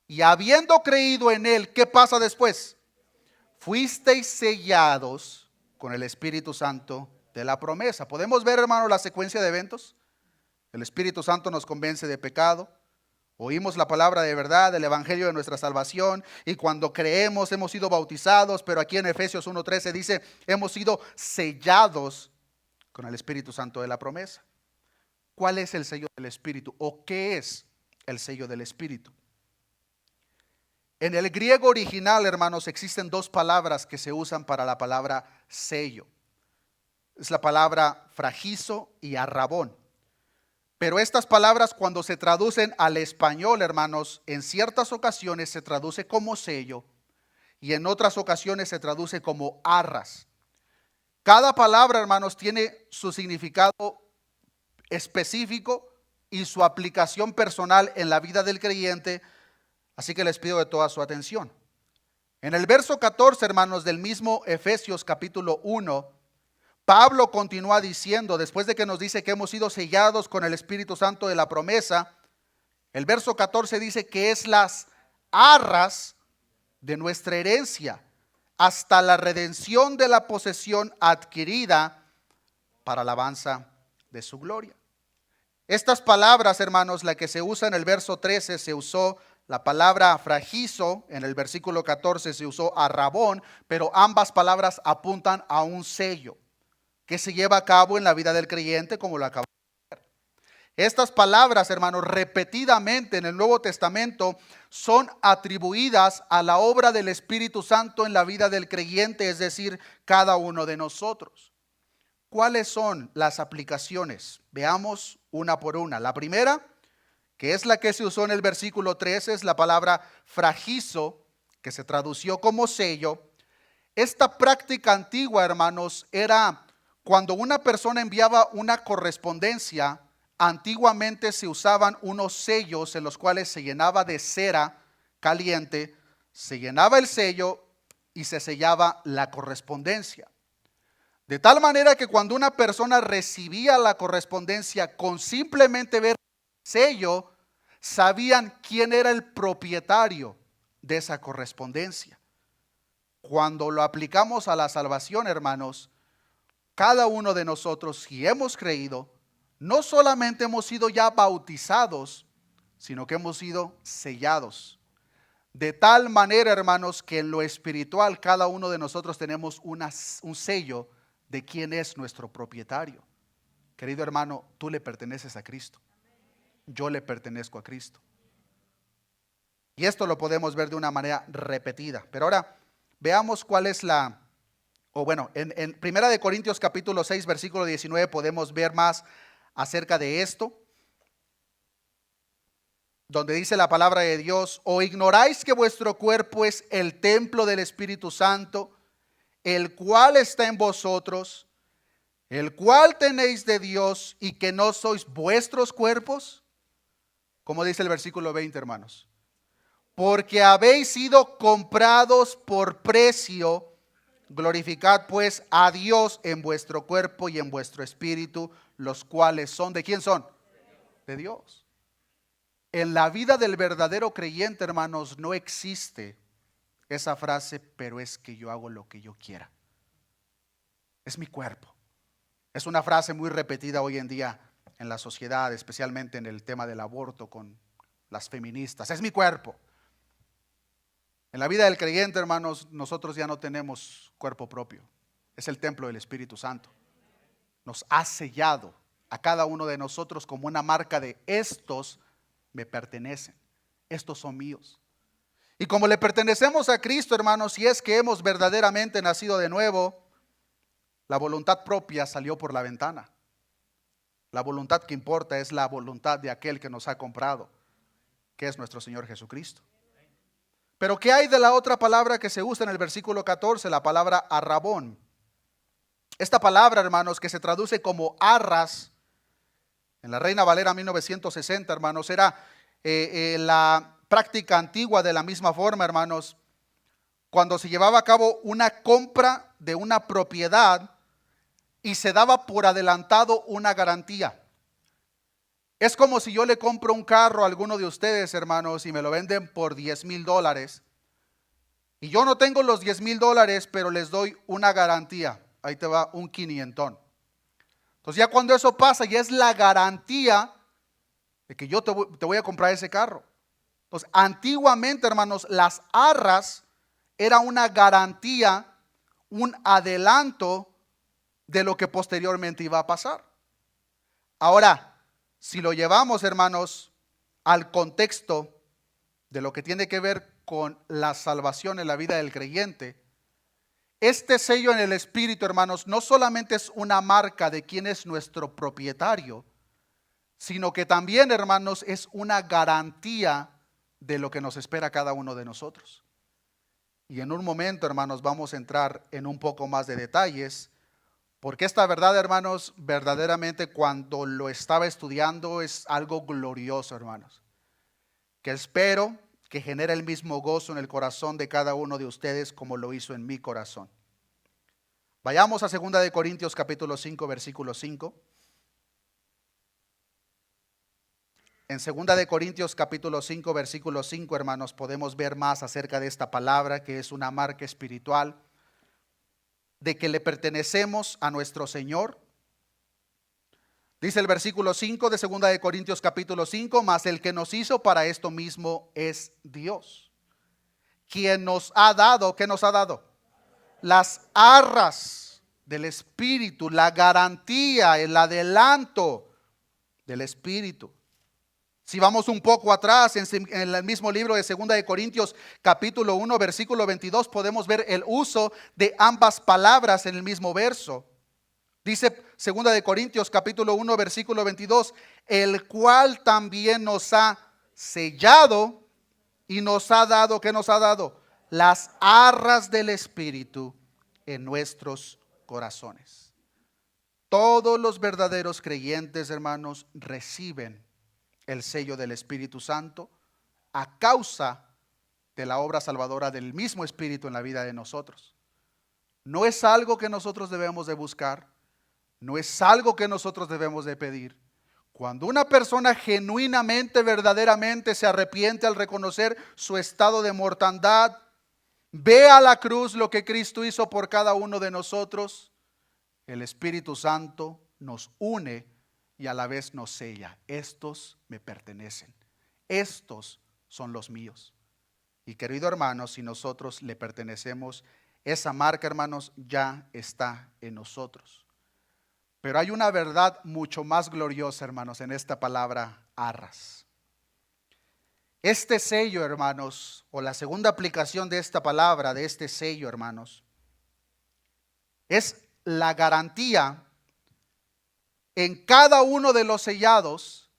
y habiendo creído en él, ¿qué pasa después? Fuisteis sellados con el Espíritu Santo de la promesa. ¿Podemos ver, hermano, la secuencia de eventos? El Espíritu Santo nos convence de pecado. Oímos la palabra de verdad, el evangelio de nuestra salvación, y cuando creemos hemos sido bautizados, pero aquí en Efesios 1:13 dice, hemos sido sellados con el Espíritu Santo de la promesa. ¿Cuál es el sello del Espíritu? ¿O qué es el sello del Espíritu? En el griego original, hermanos, existen dos palabras que se usan para la palabra sello. Es la palabra fragizo y arrabón. Pero estas palabras, cuando se traducen al español, hermanos, en ciertas ocasiones se traduce como sello y en otras ocasiones se traduce como arras. Cada palabra, hermanos, tiene su significado específico y su aplicación personal en la vida del creyente, así que les pido de toda su atención. En el verso 14, hermanos, del mismo Efesios capítulo 1, Pablo continúa diciendo, después de que nos dice que hemos sido sellados con el Espíritu Santo de la promesa, el verso 14 dice que es las arras de nuestra herencia hasta la redención de la posesión adquirida para alabanza de su gloria. Estas palabras, hermanos, la que se usa en el verso 13 se usó la palabra fragizo, en el versículo 14 se usó arrabón, pero ambas palabras apuntan a un sello que se lleva a cabo en la vida del creyente, como lo acabamos de ver. Estas palabras, hermanos, repetidamente en el Nuevo Testamento son atribuidas a la obra del Espíritu Santo en la vida del creyente, es decir, cada uno de nosotros. ¿Cuáles son las aplicaciones? Veamos una por una. La primera, que es la que se usó en el versículo 13, es la palabra fragizo, que se tradució como sello. Esta práctica antigua, hermanos, era cuando una persona enviaba una correspondencia. Antiguamente se usaban unos sellos en los cuales se llenaba de cera caliente, se llenaba el sello y se sellaba la correspondencia. De tal manera que cuando una persona recibía la correspondencia, con simplemente ver el sello, sabían quién era el propietario de esa correspondencia. Cuando lo aplicamos a la salvación, hermanos, cada uno de nosotros, si hemos creído, no solamente hemos sido ya bautizados, sino que hemos sido sellados. De tal manera, hermanos, que en lo espiritual cada uno de nosotros tenemos un sello de quién es nuestro propietario. Querido hermano, tú le perteneces a Cristo. Yo le pertenezco a Cristo. Y esto lo podemos ver de una manera repetida. Pero ahora veamos cuál es en 1 de Corintios capítulo 6, versículo 19 podemos ver más acerca de esto, donde dice la palabra de Dios: ¿o ignoráis que vuestro cuerpo es el templo del Espíritu Santo, el cual está en vosotros, el cual tenéis de Dios, y que no sois vuestros cuerpos? Como dice el versículo 20, hermanos: porque habéis sido comprados por precio. Glorificad pues a Dios en vuestro cuerpo y en vuestro espíritu, los cuales son, ¿de quién son? De Dios. En la vida del verdadero creyente, hermanos, no existe esa frase, pero es que yo hago lo que yo quiera. Es mi cuerpo. Es una frase muy repetida hoy en día en la sociedad, especialmente en el tema del aborto con las feministas. Es mi cuerpo. En la vida del creyente, hermanos, nosotros ya no tenemos cuerpo propio. Es el templo del Espíritu Santo. Nos ha sellado a cada uno de nosotros como una marca de: estos me pertenecen, estos son míos. Y como le pertenecemos a Cristo, hermanos, si es que hemos verdaderamente nacido de nuevo, la voluntad propia salió por la ventana. La voluntad que importa es la voluntad de aquel que nos ha comprado, que es nuestro Señor Jesucristo. Pero ¿qué hay de la otra palabra que se usa en el versículo 14? La palabra arrabón. Esta palabra, hermanos, que se traduce como arras, en la Reina Valera 1960, hermanos, era la práctica antigua. De la misma forma, hermanos, cuando se llevaba a cabo una compra de una propiedad, y se daba por adelantado una garantía. Es como si yo le compro un carro a alguno de ustedes, hermanos, y me lo venden por $10,000. Y yo no tengo los $10,000, pero les doy una garantía. Ahí te va un 500. Entonces ya cuando eso pasa, ya es la garantía de que yo te voy a comprar ese carro. Entonces, antiguamente, hermanos, las arras era una garantía, un adelanto de lo que posteriormente iba a pasar. Ahora, si lo llevamos, hermanos, al contexto de lo que tiene que ver con la salvación en la vida del creyente, este sello en el Espíritu, hermanos, no solamente es una marca de quién es nuestro propietario, sino que también, hermanos, es una garantía de lo que nos espera cada uno de nosotros. Y en un momento, hermanos, vamos a entrar en un poco más de detalles, porque esta verdad, hermanos, verdaderamente cuando lo estaba estudiando es algo glorioso, hermanos, que espero que genere el mismo gozo en el corazón de cada uno de ustedes como lo hizo en mi corazón. Vayamos a 2 de Corintios capítulo 5, versículo 5. En 2 de Corintios capítulo 5, versículo 5, hermanos, podemos ver más acerca de esta palabra que es una marca espiritual de que le pertenecemos a nuestro Señor. Dice el versículo 5 de 2 de Corintios capítulo 5, mas el que nos hizo para esto mismo es Dios, quien nos ha dado, ¿qué nos ha dado? Las arras del Espíritu, la garantía, el adelanto del Espíritu. Si vamos un poco atrás, en el mismo libro de 2 de Corintios capítulo 1, versículo 22, podemos ver el uso de ambas palabras en el mismo verso. Dice 2 de Corintios capítulo 1, versículo 22, el cual también nos ha sellado y nos ha dado, ¿qué nos ha dado? Las arras del Espíritu en nuestros corazones. Todos los verdaderos creyentes, hermanos, reciben el sello del Espíritu Santo a causa de la obra salvadora del mismo Espíritu en la vida de nosotros. No es algo que nosotros debemos de buscar, no es algo que nosotros debemos de pedir. Cuando una persona genuinamente, verdaderamente se arrepiente al reconocer su estado de mortandad, ve a la cruz lo que Cristo hizo por cada uno de nosotros, el Espíritu Santo nos une y a la vez nos sella. Estos me pertenecen. Estos son los míos. Y querido hermano, si nosotros le pertenecemos, esa marca, hermanos, ya está en nosotros. Pero hay una verdad mucho más gloriosa, hermanos, en esta palabra arras. Este sello, hermanos, o la segunda aplicación de esta palabra, de este sello, hermanos, es la garantía en cada uno de los sellados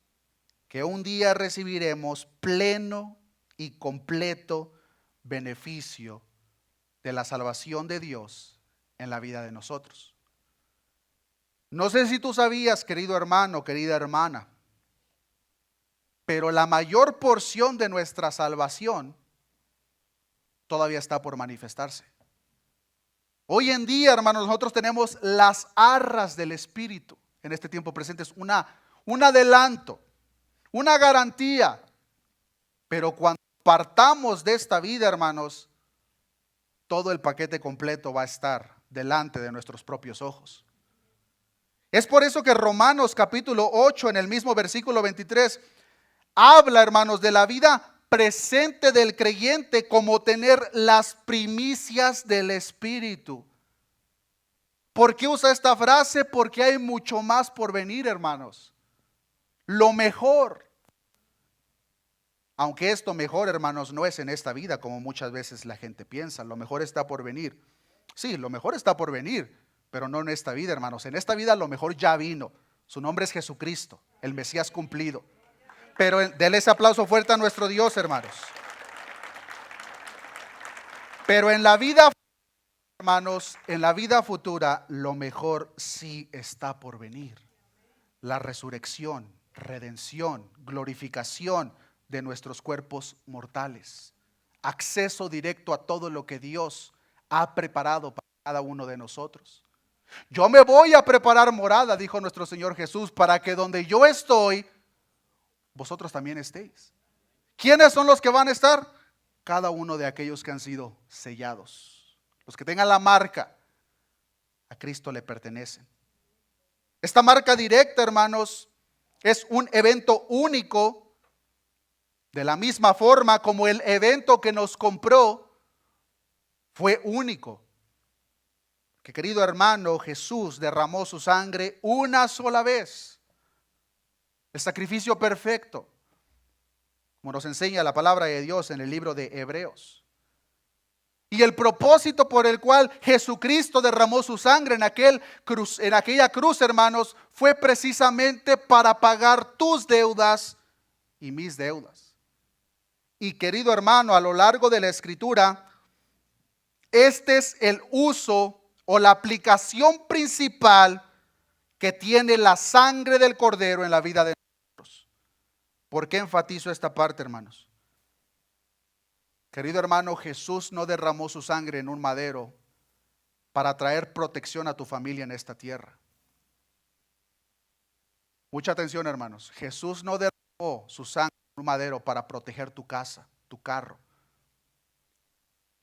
que un día recibiremos pleno y completo beneficio de la salvación de Dios en la vida de nosotros. No sé si tú sabías, querido hermano, querida hermana, pero la mayor porción de nuestra salvación todavía está por manifestarse. Hoy en día, hermanos, nosotros tenemos las arras del Espíritu. En este tiempo presente es un adelanto, una garantía. Pero cuando partamos de esta vida, hermanos, todo el paquete completo va a estar delante de nuestros propios ojos. Es por eso que Romanos capítulo 8, en el mismo versículo 23, habla, hermanos, de la vida presente del creyente como tener las primicias del Espíritu. ¿Por qué usa esta frase? Porque hay mucho más por venir, hermanos. Lo mejor. Aunque esto mejor, hermanos, no es en esta vida como muchas veces la gente piensa. Lo mejor está por venir. Sí, lo mejor está por venir, pero no en esta vida, hermanos. En esta vida lo mejor ya vino. Su nombre es Jesucristo, el Mesías cumplido. Pero denle ese aplauso fuerte a nuestro Dios, hermanos. Pero en la vida, hermanos, en la vida futura, lo mejor sí está por venir. La resurrección, redención, glorificación de nuestros cuerpos mortales. Acceso directo a todo lo que Dios ha preparado para cada uno de nosotros. Yo me voy a preparar morada, dijo nuestro Señor Jesús, para que donde yo estoy, vosotros también estéis. ¿Quiénes son los que van a estar? Cada uno de aquellos que han sido sellados. Los que tengan la marca, a Cristo le pertenecen. Esta marca directa, hermanos, es un evento único, de la misma forma como el evento que nos compró fue único. Que, querido hermano, Jesús derramó su sangre una sola vez. El sacrificio perfecto, como nos enseña la palabra de Dios en el libro de Hebreos. Y el propósito por el cual Jesucristo derramó su sangre en aquella cruz, hermanos, fue precisamente para pagar tus deudas y mis deudas. Y, querido hermano, a lo largo de la Escritura, este es el uso o la aplicación principal que tiene la sangre del Cordero en la vida de nosotros. ¿Por qué enfatizo esta parte, hermanos? Querido hermano, Jesús no derramó su sangre en un madero para traer protección a tu familia en esta tierra. Mucha atención, hermanos. Jesús no derramó su sangre en un madero para proteger tu casa, tu carro.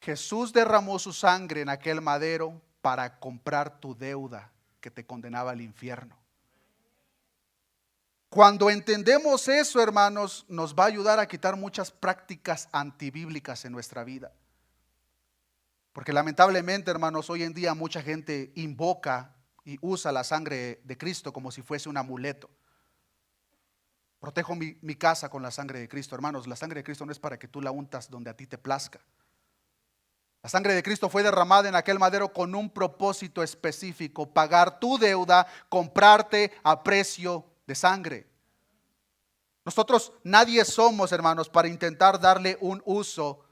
Jesús derramó su sangre en aquel madero para comprar tu deuda que te condenaba al infierno. Cuando entendemos eso, hermanos, nos va a ayudar a quitar muchas prácticas antibíblicas en nuestra vida. Porque lamentablemente, hermanos, hoy en día mucha gente invoca y usa la sangre de Cristo como si fuese un amuleto. Protejo mi casa con la sangre de Cristo. Hermanos, la sangre de Cristo no es para que tú la untas donde a ti te plazca. La sangre de Cristo fue derramada en aquel madero con un propósito específico: pagar tu deuda, comprarte a precio de sangre. Nosotros nadie somos, hermanos, para intentar darle un uso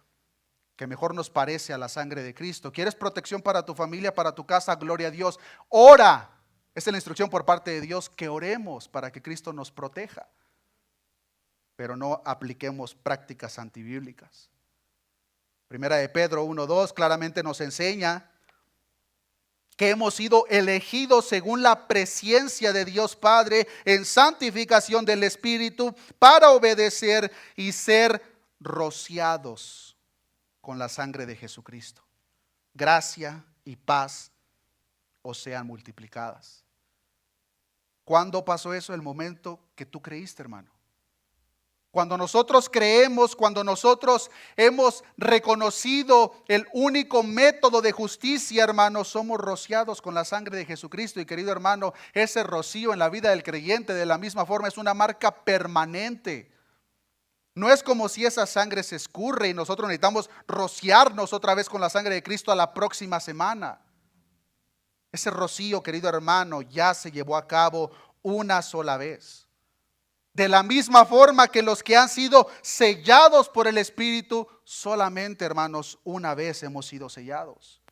que mejor nos parece a la sangre de Cristo. ¿Quieres protección para tu familia, para tu casa? Gloria a Dios. Ora. Esta es la instrucción por parte de Dios, que oremos para que Cristo nos proteja. Pero no apliquemos prácticas antibíblicas. Primera de Pedro 1:2 claramente nos enseña que hemos sido elegidos según la presciencia de Dios Padre en santificación del Espíritu para obedecer y ser rociados con la sangre de Jesucristo. Gracia y paz os sean multiplicadas. ¿Cuándo pasó eso? El momento que tú creíste, hermano. Cuando nosotros creemos, cuando nosotros hemos reconocido el único método de justicia, hermanos, somos rociados con la sangre de Jesucristo. Y, querido hermano, ese rocío en la vida del creyente de la misma forma es una marca permanente. No es como si esa sangre se escurre y nosotros necesitamos rociarnos otra vez con la sangre de Cristo a la próxima semana. Ese rocío, querido hermano, ya se llevó a cabo una sola vez. De la misma forma que los que han sido sellados por el Espíritu, solamente, hermanos, una vez hemos sido sellados.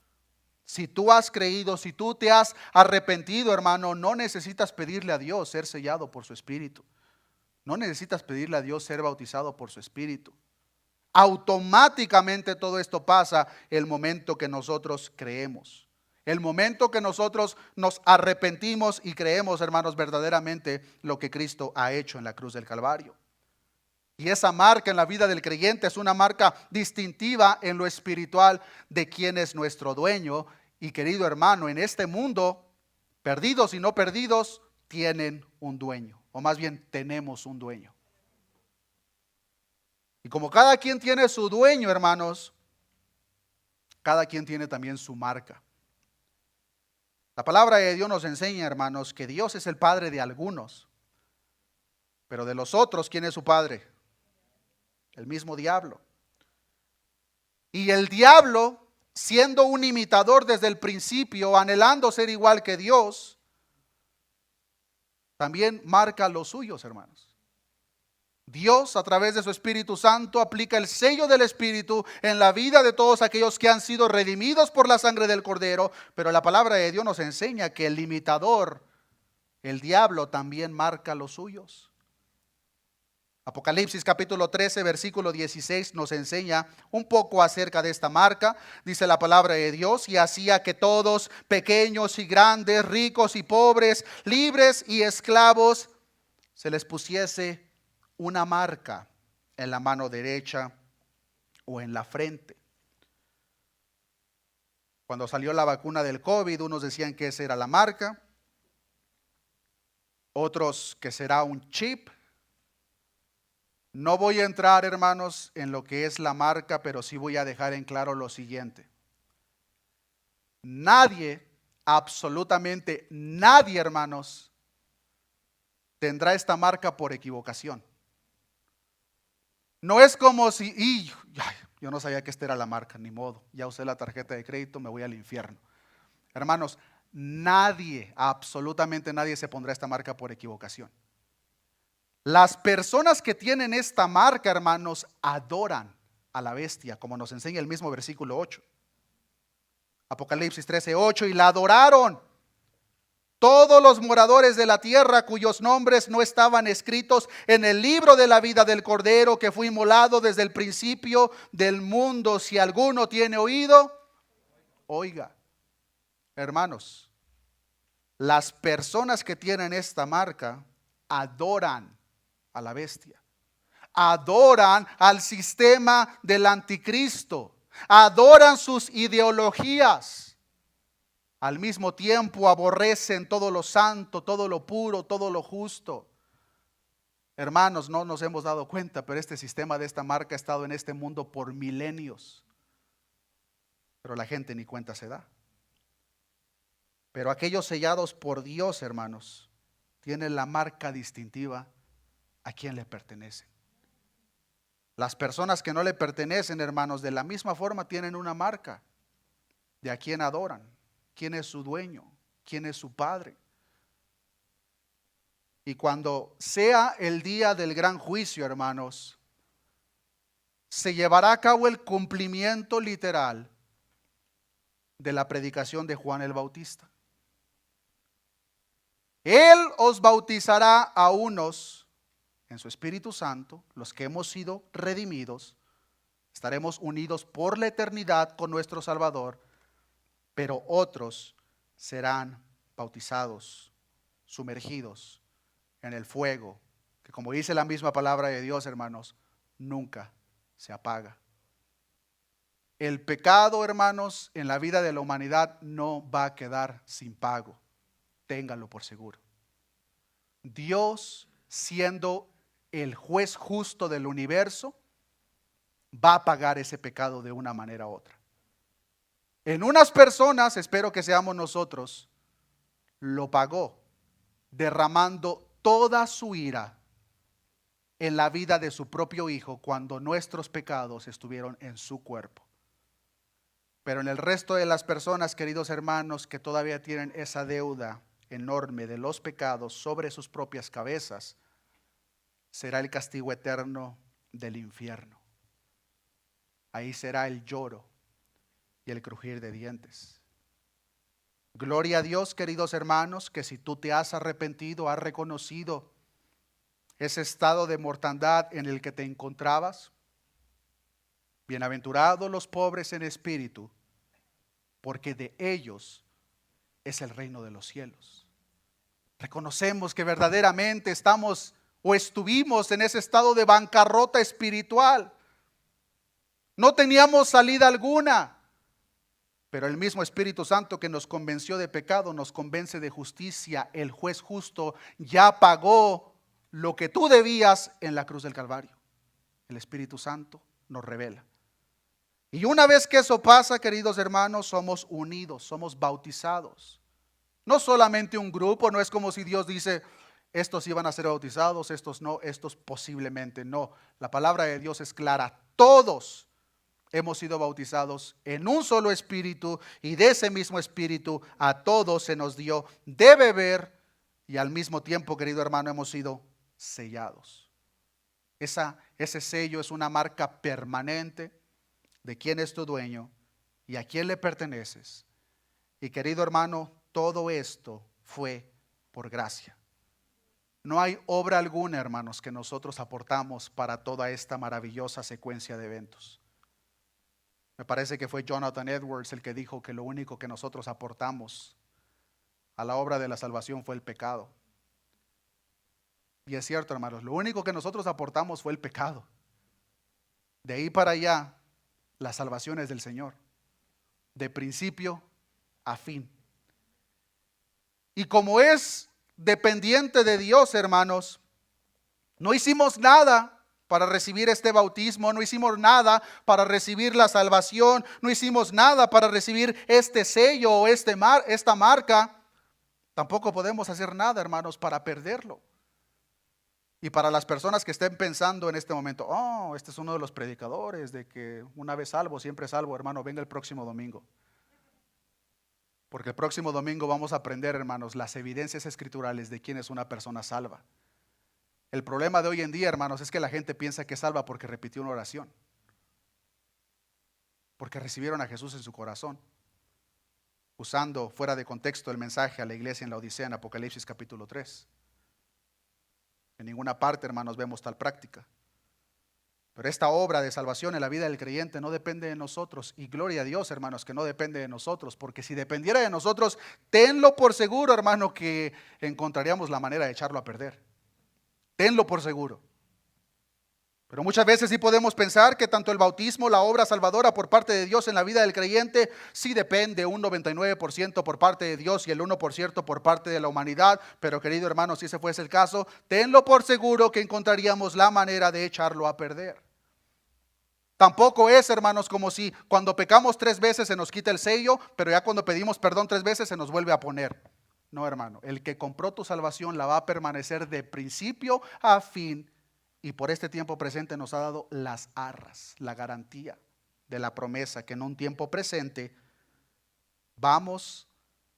Si tú has creído, si tú te has arrepentido, hermano, no necesitas pedirle a Dios ser sellado por su Espíritu. No necesitas pedirle a Dios ser bautizado por su Espíritu. Automáticamente todo esto pasa el momento que nosotros creemos. El momento que nosotros nos arrepentimos y creemos, hermanos, verdaderamente lo que Cristo ha hecho en la cruz del Calvario. Y esa marca en la vida del creyente es una marca distintiva en lo espiritual de quién es nuestro dueño. Y, querido hermano, en este mundo, perdidos y no perdidos tienen un dueño, o más bien tenemos un dueño. Y como cada quien tiene su dueño, hermanos, cada quien tiene también su marca. La palabra de Dios nos enseña, hermanos, que Dios es el padre de algunos, pero de los otros, ¿quién es su padre? El mismo diablo. Y el diablo, siendo un imitador desde el principio, anhelando ser igual que Dios, también marca los suyos, hermanos. Dios, a través de su Espíritu Santo, aplica el sello del Espíritu en la vida de todos aquellos que han sido redimidos por la sangre del Cordero. Pero la palabra de Dios nos enseña que el imitador, el diablo, también marca los suyos. Apocalipsis capítulo 13, versículo 16 nos enseña un poco acerca de esta marca. Dice la palabra de Dios: y hacía que todos, pequeños y grandes, ricos y pobres, libres y esclavos, se les pusiese una marca en la mano derecha o en la frente. Cuando salió la vacuna del COVID, unos decían que esa era la marca, otros que será un chip. No voy a entrar, hermanos, en lo que es la marca, pero sí voy a dejar en claro lo siguiente. Nadie, absolutamente nadie, hermanos, tendrá esta marca por equivocación. No es como si, yo no sabía que esta era la marca, ni modo, ya usé la tarjeta de crédito, me voy al infierno. Hermanos, nadie, absolutamente nadie se pondrá esta marca por equivocación. Las personas que tienen esta marca, hermanos, adoran a la bestia, como nos enseña el mismo versículo 8. Apocalipsis 13, 8, y la adoraron todos los moradores de la tierra cuyos nombres no estaban escritos en el libro de la vida del Cordero que fue inmolado desde el principio del mundo. Si alguno tiene oído, oiga. Hermanos, las personas que tienen esta marca adoran a la bestia, adoran al sistema del anticristo, adoran sus ideologías. Al mismo tiempo aborrecen todo lo santo, todo lo puro, todo lo justo. Hermanos, no nos hemos dado cuenta, pero este sistema de esta marca ha estado en este mundo por milenios. Pero la gente ni cuenta se da. Pero aquellos sellados por Dios, hermanos, tienen la marca distintiva a quien le pertenecen. Las personas que no le pertenecen, hermanos, de la misma forma tienen una marca de a quien adoran, quién es su dueño, quién es su padre. Y cuando sea el día del gran juicio, hermanos, se llevará a cabo el cumplimiento literal de la predicación de Juan el Bautista. Él os bautizará a unos en su Espíritu Santo, los que hemos sido redimidos, estaremos unidos por la eternidad con nuestro Salvador, pero otros serán bautizados, sumergidos en el fuego, que como dice la misma palabra de Dios, hermanos, nunca se apaga. El pecado, hermanos, en la vida de la humanidad no va a quedar sin pago. Ténganlo por seguro. Dios, siendo el juez justo del universo, va a pagar ese pecado de una manera u otra. En unas personas, espero que seamos nosotros, lo pagó derramando toda su ira en la vida de su propio Hijo cuando nuestros pecados estuvieron en su cuerpo. Pero en el resto de las personas, queridos hermanos, que todavía tienen esa deuda enorme de los pecados sobre sus propias cabezas, será el castigo eterno del infierno. Ahí será el lloro y el crujir de dientes. Gloria a Dios, queridos hermanos, que si tú te has arrepentido, has reconocido ese estado de mortandad en el que te encontrabas. Bienaventurados los pobres en espíritu, porque de ellos es el reino de los cielos. Reconocemos que verdaderamente estamos o estuvimos en ese estado de bancarrota espiritual. No teníamos salida alguna, pero el mismo Espíritu Santo que nos convenció de pecado nos convence de justicia. El juez justo ya pagó lo que tú debías en la cruz del Calvario. El Espíritu Santo nos revela. Y una vez que eso pasa, queridos hermanos, somos unidos, somos bautizados. No solamente un grupo, no es como si Dios dice, estos iban a ser bautizados, estos no, estos posiblemente no. La palabra de Dios es clara, todos hemos sido bautizados en un solo espíritu y de ese mismo espíritu a todos se nos dio de beber y al mismo tiempo, querido hermano, hemos sido sellados. Ese sello es una marca permanente de quién es tu dueño y a quién le perteneces. Y querido hermano, todo esto fue por gracia. No hay obra alguna, hermanos, que nosotros aportamos para toda esta maravillosa secuencia de eventos. Me parece que fue Jonathan Edwards el que dijo que lo único que nosotros aportamos a la obra de la salvación fue el pecado. Y es cierto, hermanos, lo único que nosotros aportamos fue el pecado. De ahí para allá, la salvación es del Señor, de principio a fin. Y como es dependiente de Dios, hermanos, no hicimos nada para recibir este bautismo, no hicimos nada para recibir la salvación, no hicimos nada para recibir este sello o esta marca. Tampoco podemos hacer nada, hermanos, para perderlo. Y para las personas que estén pensando en este momento, oh, este es uno de los predicadores de que una vez salvo, siempre salvo, hermano, venga el próximo domingo. Porque el próximo domingo vamos a aprender, hermanos, las evidencias escriturales de quién es una persona salva. El problema de hoy en día, hermanos, es que la gente piensa que es salva porque repitió una oración, porque recibieron a Jesús en su corazón, usando fuera de contexto el mensaje a la iglesia en la Odisea en Apocalipsis capítulo 3. En ninguna parte, hermanos, vemos tal práctica. Pero esta obra de salvación en la vida del creyente no depende de nosotros. Y gloria a Dios, hermanos, que no depende de nosotros. Porque si dependiera de nosotros, tenlo por seguro, hermano, que encontraríamos la manera de echarlo a perder. Tenlo por seguro. Pero muchas veces sí podemos pensar que tanto el bautismo, la obra salvadora por parte de Dios en la vida del creyente, sí depende un 99% por parte de Dios y el 1% por parte de la humanidad. Pero querido hermano, si ese fuese el caso, tenlo por seguro que encontraríamos la manera de echarlo a perder. Tampoco es, hermanos, como si cuando pecamos 3 veces se nos quita el sello, pero ya cuando pedimos perdón 3 veces se nos vuelve a poner. No, hermano, el que compró tu salvación la va a permanecer de principio a fin. Y por este tiempo presente nos ha dado las arras, la garantía de la promesa que en un tiempo presente vamos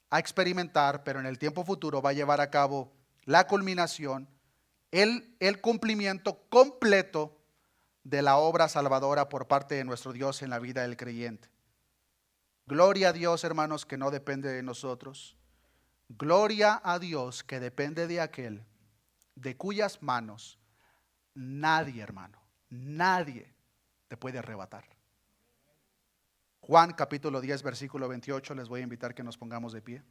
a experimentar, pero en el tiempo futuro va a llevar a cabo la culminación, el cumplimiento completo de la obra salvadora por parte de nuestro Dios en la vida del creyente. Gloria a Dios, hermanos, que no depende de nosotros. Gloria a Dios que depende de aquel de cuyas manos nadie, hermano, nadie te puede arrebatar. Juan capítulo 10 versículo 28, les voy a invitar que nos pongamos de pie.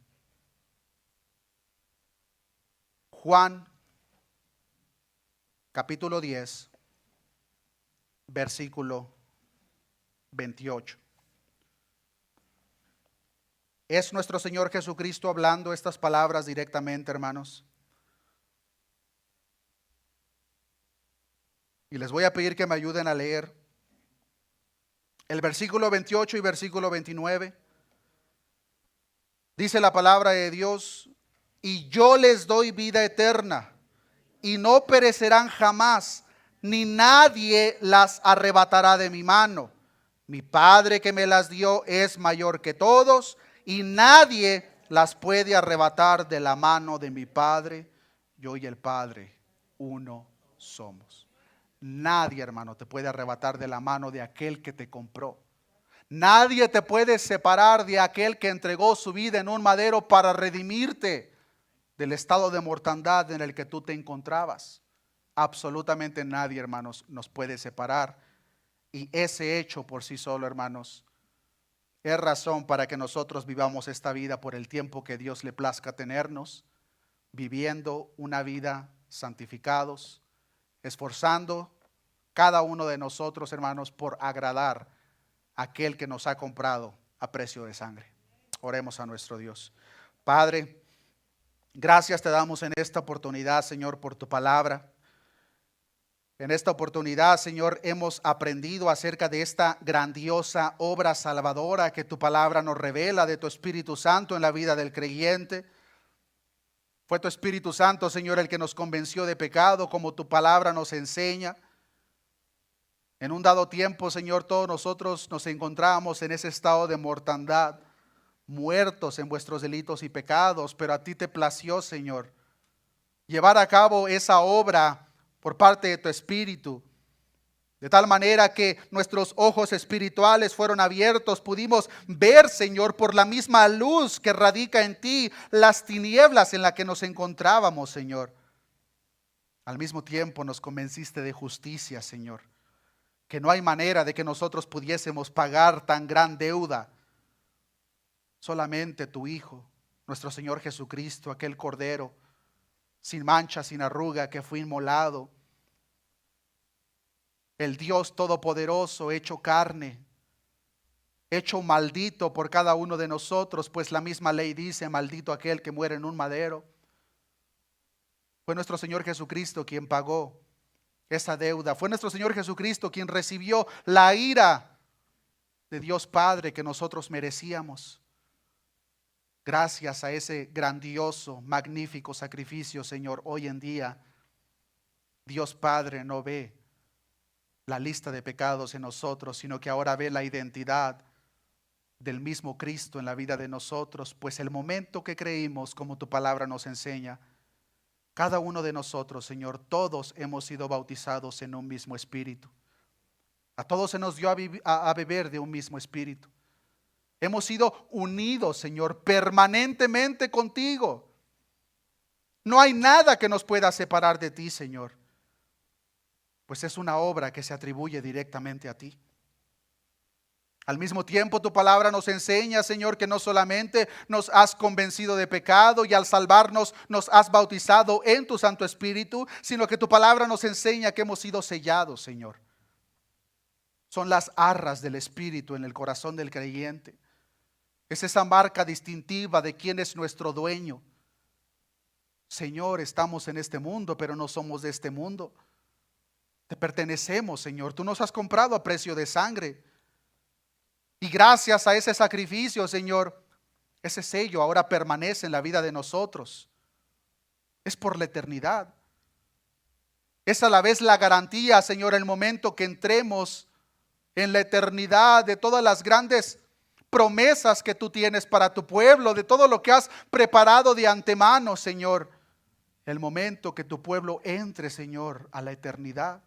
Juan capítulo 10 versículo 28. Es nuestro Señor Jesucristo hablando estas palabras directamente, hermanos. Y les voy a pedir que me ayuden a leer el versículo 28 y versículo 29. Dice la palabra de Dios: y yo les doy vida eterna, y no perecerán jamás, ni nadie las arrebatará de mi mano. Mi Padre que me las dio es mayor que todos, y nadie las puede arrebatar de la mano de mi Padre. Yo y el Padre uno somos. Nadie, hermano, te puede arrebatar de la mano de aquel que te compró. Nadie te puede separar de aquel que entregó su vida en un madero para redimirte del estado de mortandad en el que tú te encontrabas. Absolutamente nadie, hermanos, nos puede separar. Y ese hecho por sí solo, hermanos, es razón para que nosotros vivamos esta vida por el tiempo que Dios le plazca tenernos, viviendo una vida santificados, esforzando cada uno de nosotros, hermanos, por agradar a aquel que nos ha comprado a precio de sangre. Oremos a nuestro Dios. Padre, gracias te damos en esta oportunidad, Señor, por tu palabra. En esta oportunidad, Señor, hemos aprendido acerca de esta grandiosa obra salvadora que tu palabra nos revela de tu Espíritu Santo en la vida del creyente. Fue tu Espíritu Santo, Señor, el que nos convenció de pecado, como tu palabra nos enseña. En un dado tiempo, Señor, todos nosotros nos encontrábamos en ese estado de mortandad, muertos en vuestros delitos y pecados, pero a ti te plació, Señor, llevar a cabo esa obra por parte de tu Espíritu, de tal manera que nuestros ojos espirituales fueron abiertos, pudimos ver, Señor, por la misma luz que radica en ti, las tinieblas en las que nos encontrábamos, Señor. Al mismo tiempo nos convenciste de justicia, Señor, que no hay manera de que nosotros pudiésemos pagar tan gran deuda. Solamente tu Hijo, nuestro Señor Jesucristo, aquel Cordero, sin mancha, sin arruga, que fue inmolado, el Dios Todopoderoso hecho carne, hecho maldito por cada uno de nosotros, pues la misma ley dice, maldito aquel que muere en un madero. Fue nuestro Señor Jesucristo quien pagó esa deuda. Fue nuestro Señor Jesucristo quien recibió la ira de Dios Padre que nosotros merecíamos. Gracias a ese grandioso, magnífico sacrificio, Señor, hoy en día Dios Padre no ve la lista de pecados en nosotros, sino que ahora ve la identidad del mismo Cristo en la vida de nosotros, pues el momento que creímos, como tu palabra nos enseña, cada uno de nosotros, Señor, todos hemos sido bautizados en un mismo espíritu. A todos se nos dio a beber de un mismo espíritu. Hemos sido unidos, Señor, permanentemente contigo. No hay nada que nos pueda separar de ti, Señor, pues es una obra que se atribuye directamente a ti. Al mismo tiempo, tu palabra nos enseña, Señor, que no solamente nos has convencido de pecado y al salvarnos nos has bautizado en tu Santo Espíritu, sino que tu palabra nos enseña que hemos sido sellados, Señor. Son las arras del Espíritu en el corazón del creyente. Es esa marca distintiva de quién es nuestro dueño. Señor, estamos en este mundo, pero no somos de este mundo. Te pertenecemos, Señor. Tú nos has comprado a precio de sangre. Y gracias a ese sacrificio, Señor, ese sello ahora permanece en la vida de nosotros. Es por la eternidad. Es a la vez la garantía, Señor, el momento que entremos en la eternidad de todas las grandes promesas que tú tienes para tu pueblo, de todo lo que has preparado de antemano, Señor. El momento que tu pueblo entre, Señor, a la eternidad.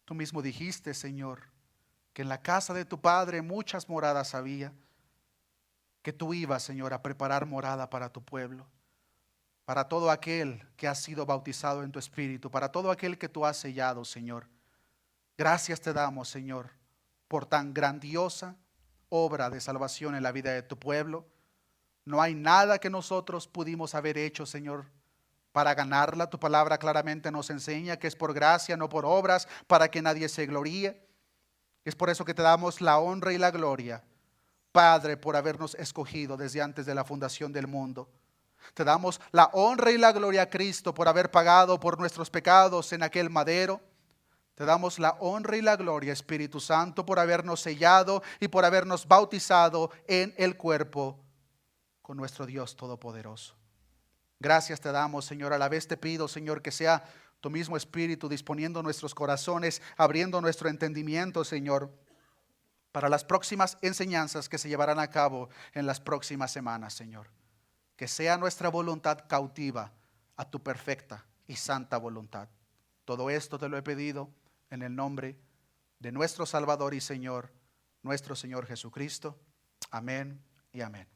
Tú mismo dijiste, Señor, que en la casa de tu Padre muchas moradas había, que tú ibas, Señor, a preparar morada para tu pueblo, para todo aquel que ha sido bautizado en tu Espíritu, para todo aquel que tú has sellado, Señor. Gracias te damos, Señor, por tan grandiosa obra de salvación en la vida de tu pueblo. No hay nada que nosotros pudimos haber hecho, Señor, para ganarla. Tu palabra claramente nos enseña que es por gracia, no por obras, para que nadie se gloríe. Es por eso que te damos la honra y la gloria, Padre, por habernos escogido desde antes de la fundación del mundo. Te damos la honra y la gloria a Cristo por haber pagado por nuestros pecados en aquel madero. Te damos la honra y la gloria, Espíritu Santo, por habernos sellado y por habernos bautizado en el cuerpo con nuestro Dios Todopoderoso. Gracias te damos, Señor. A la vez te pido, Señor, que sea tu mismo Espíritu disponiendo nuestros corazones, abriendo nuestro entendimiento, Señor, para las próximas enseñanzas que se llevarán a cabo en las próximas semanas, Señor. Que sea nuestra voluntad cautiva a tu perfecta y santa voluntad. Todo esto te lo he pedido en el nombre de nuestro Salvador y Señor, nuestro Señor Jesucristo. Amén y amén.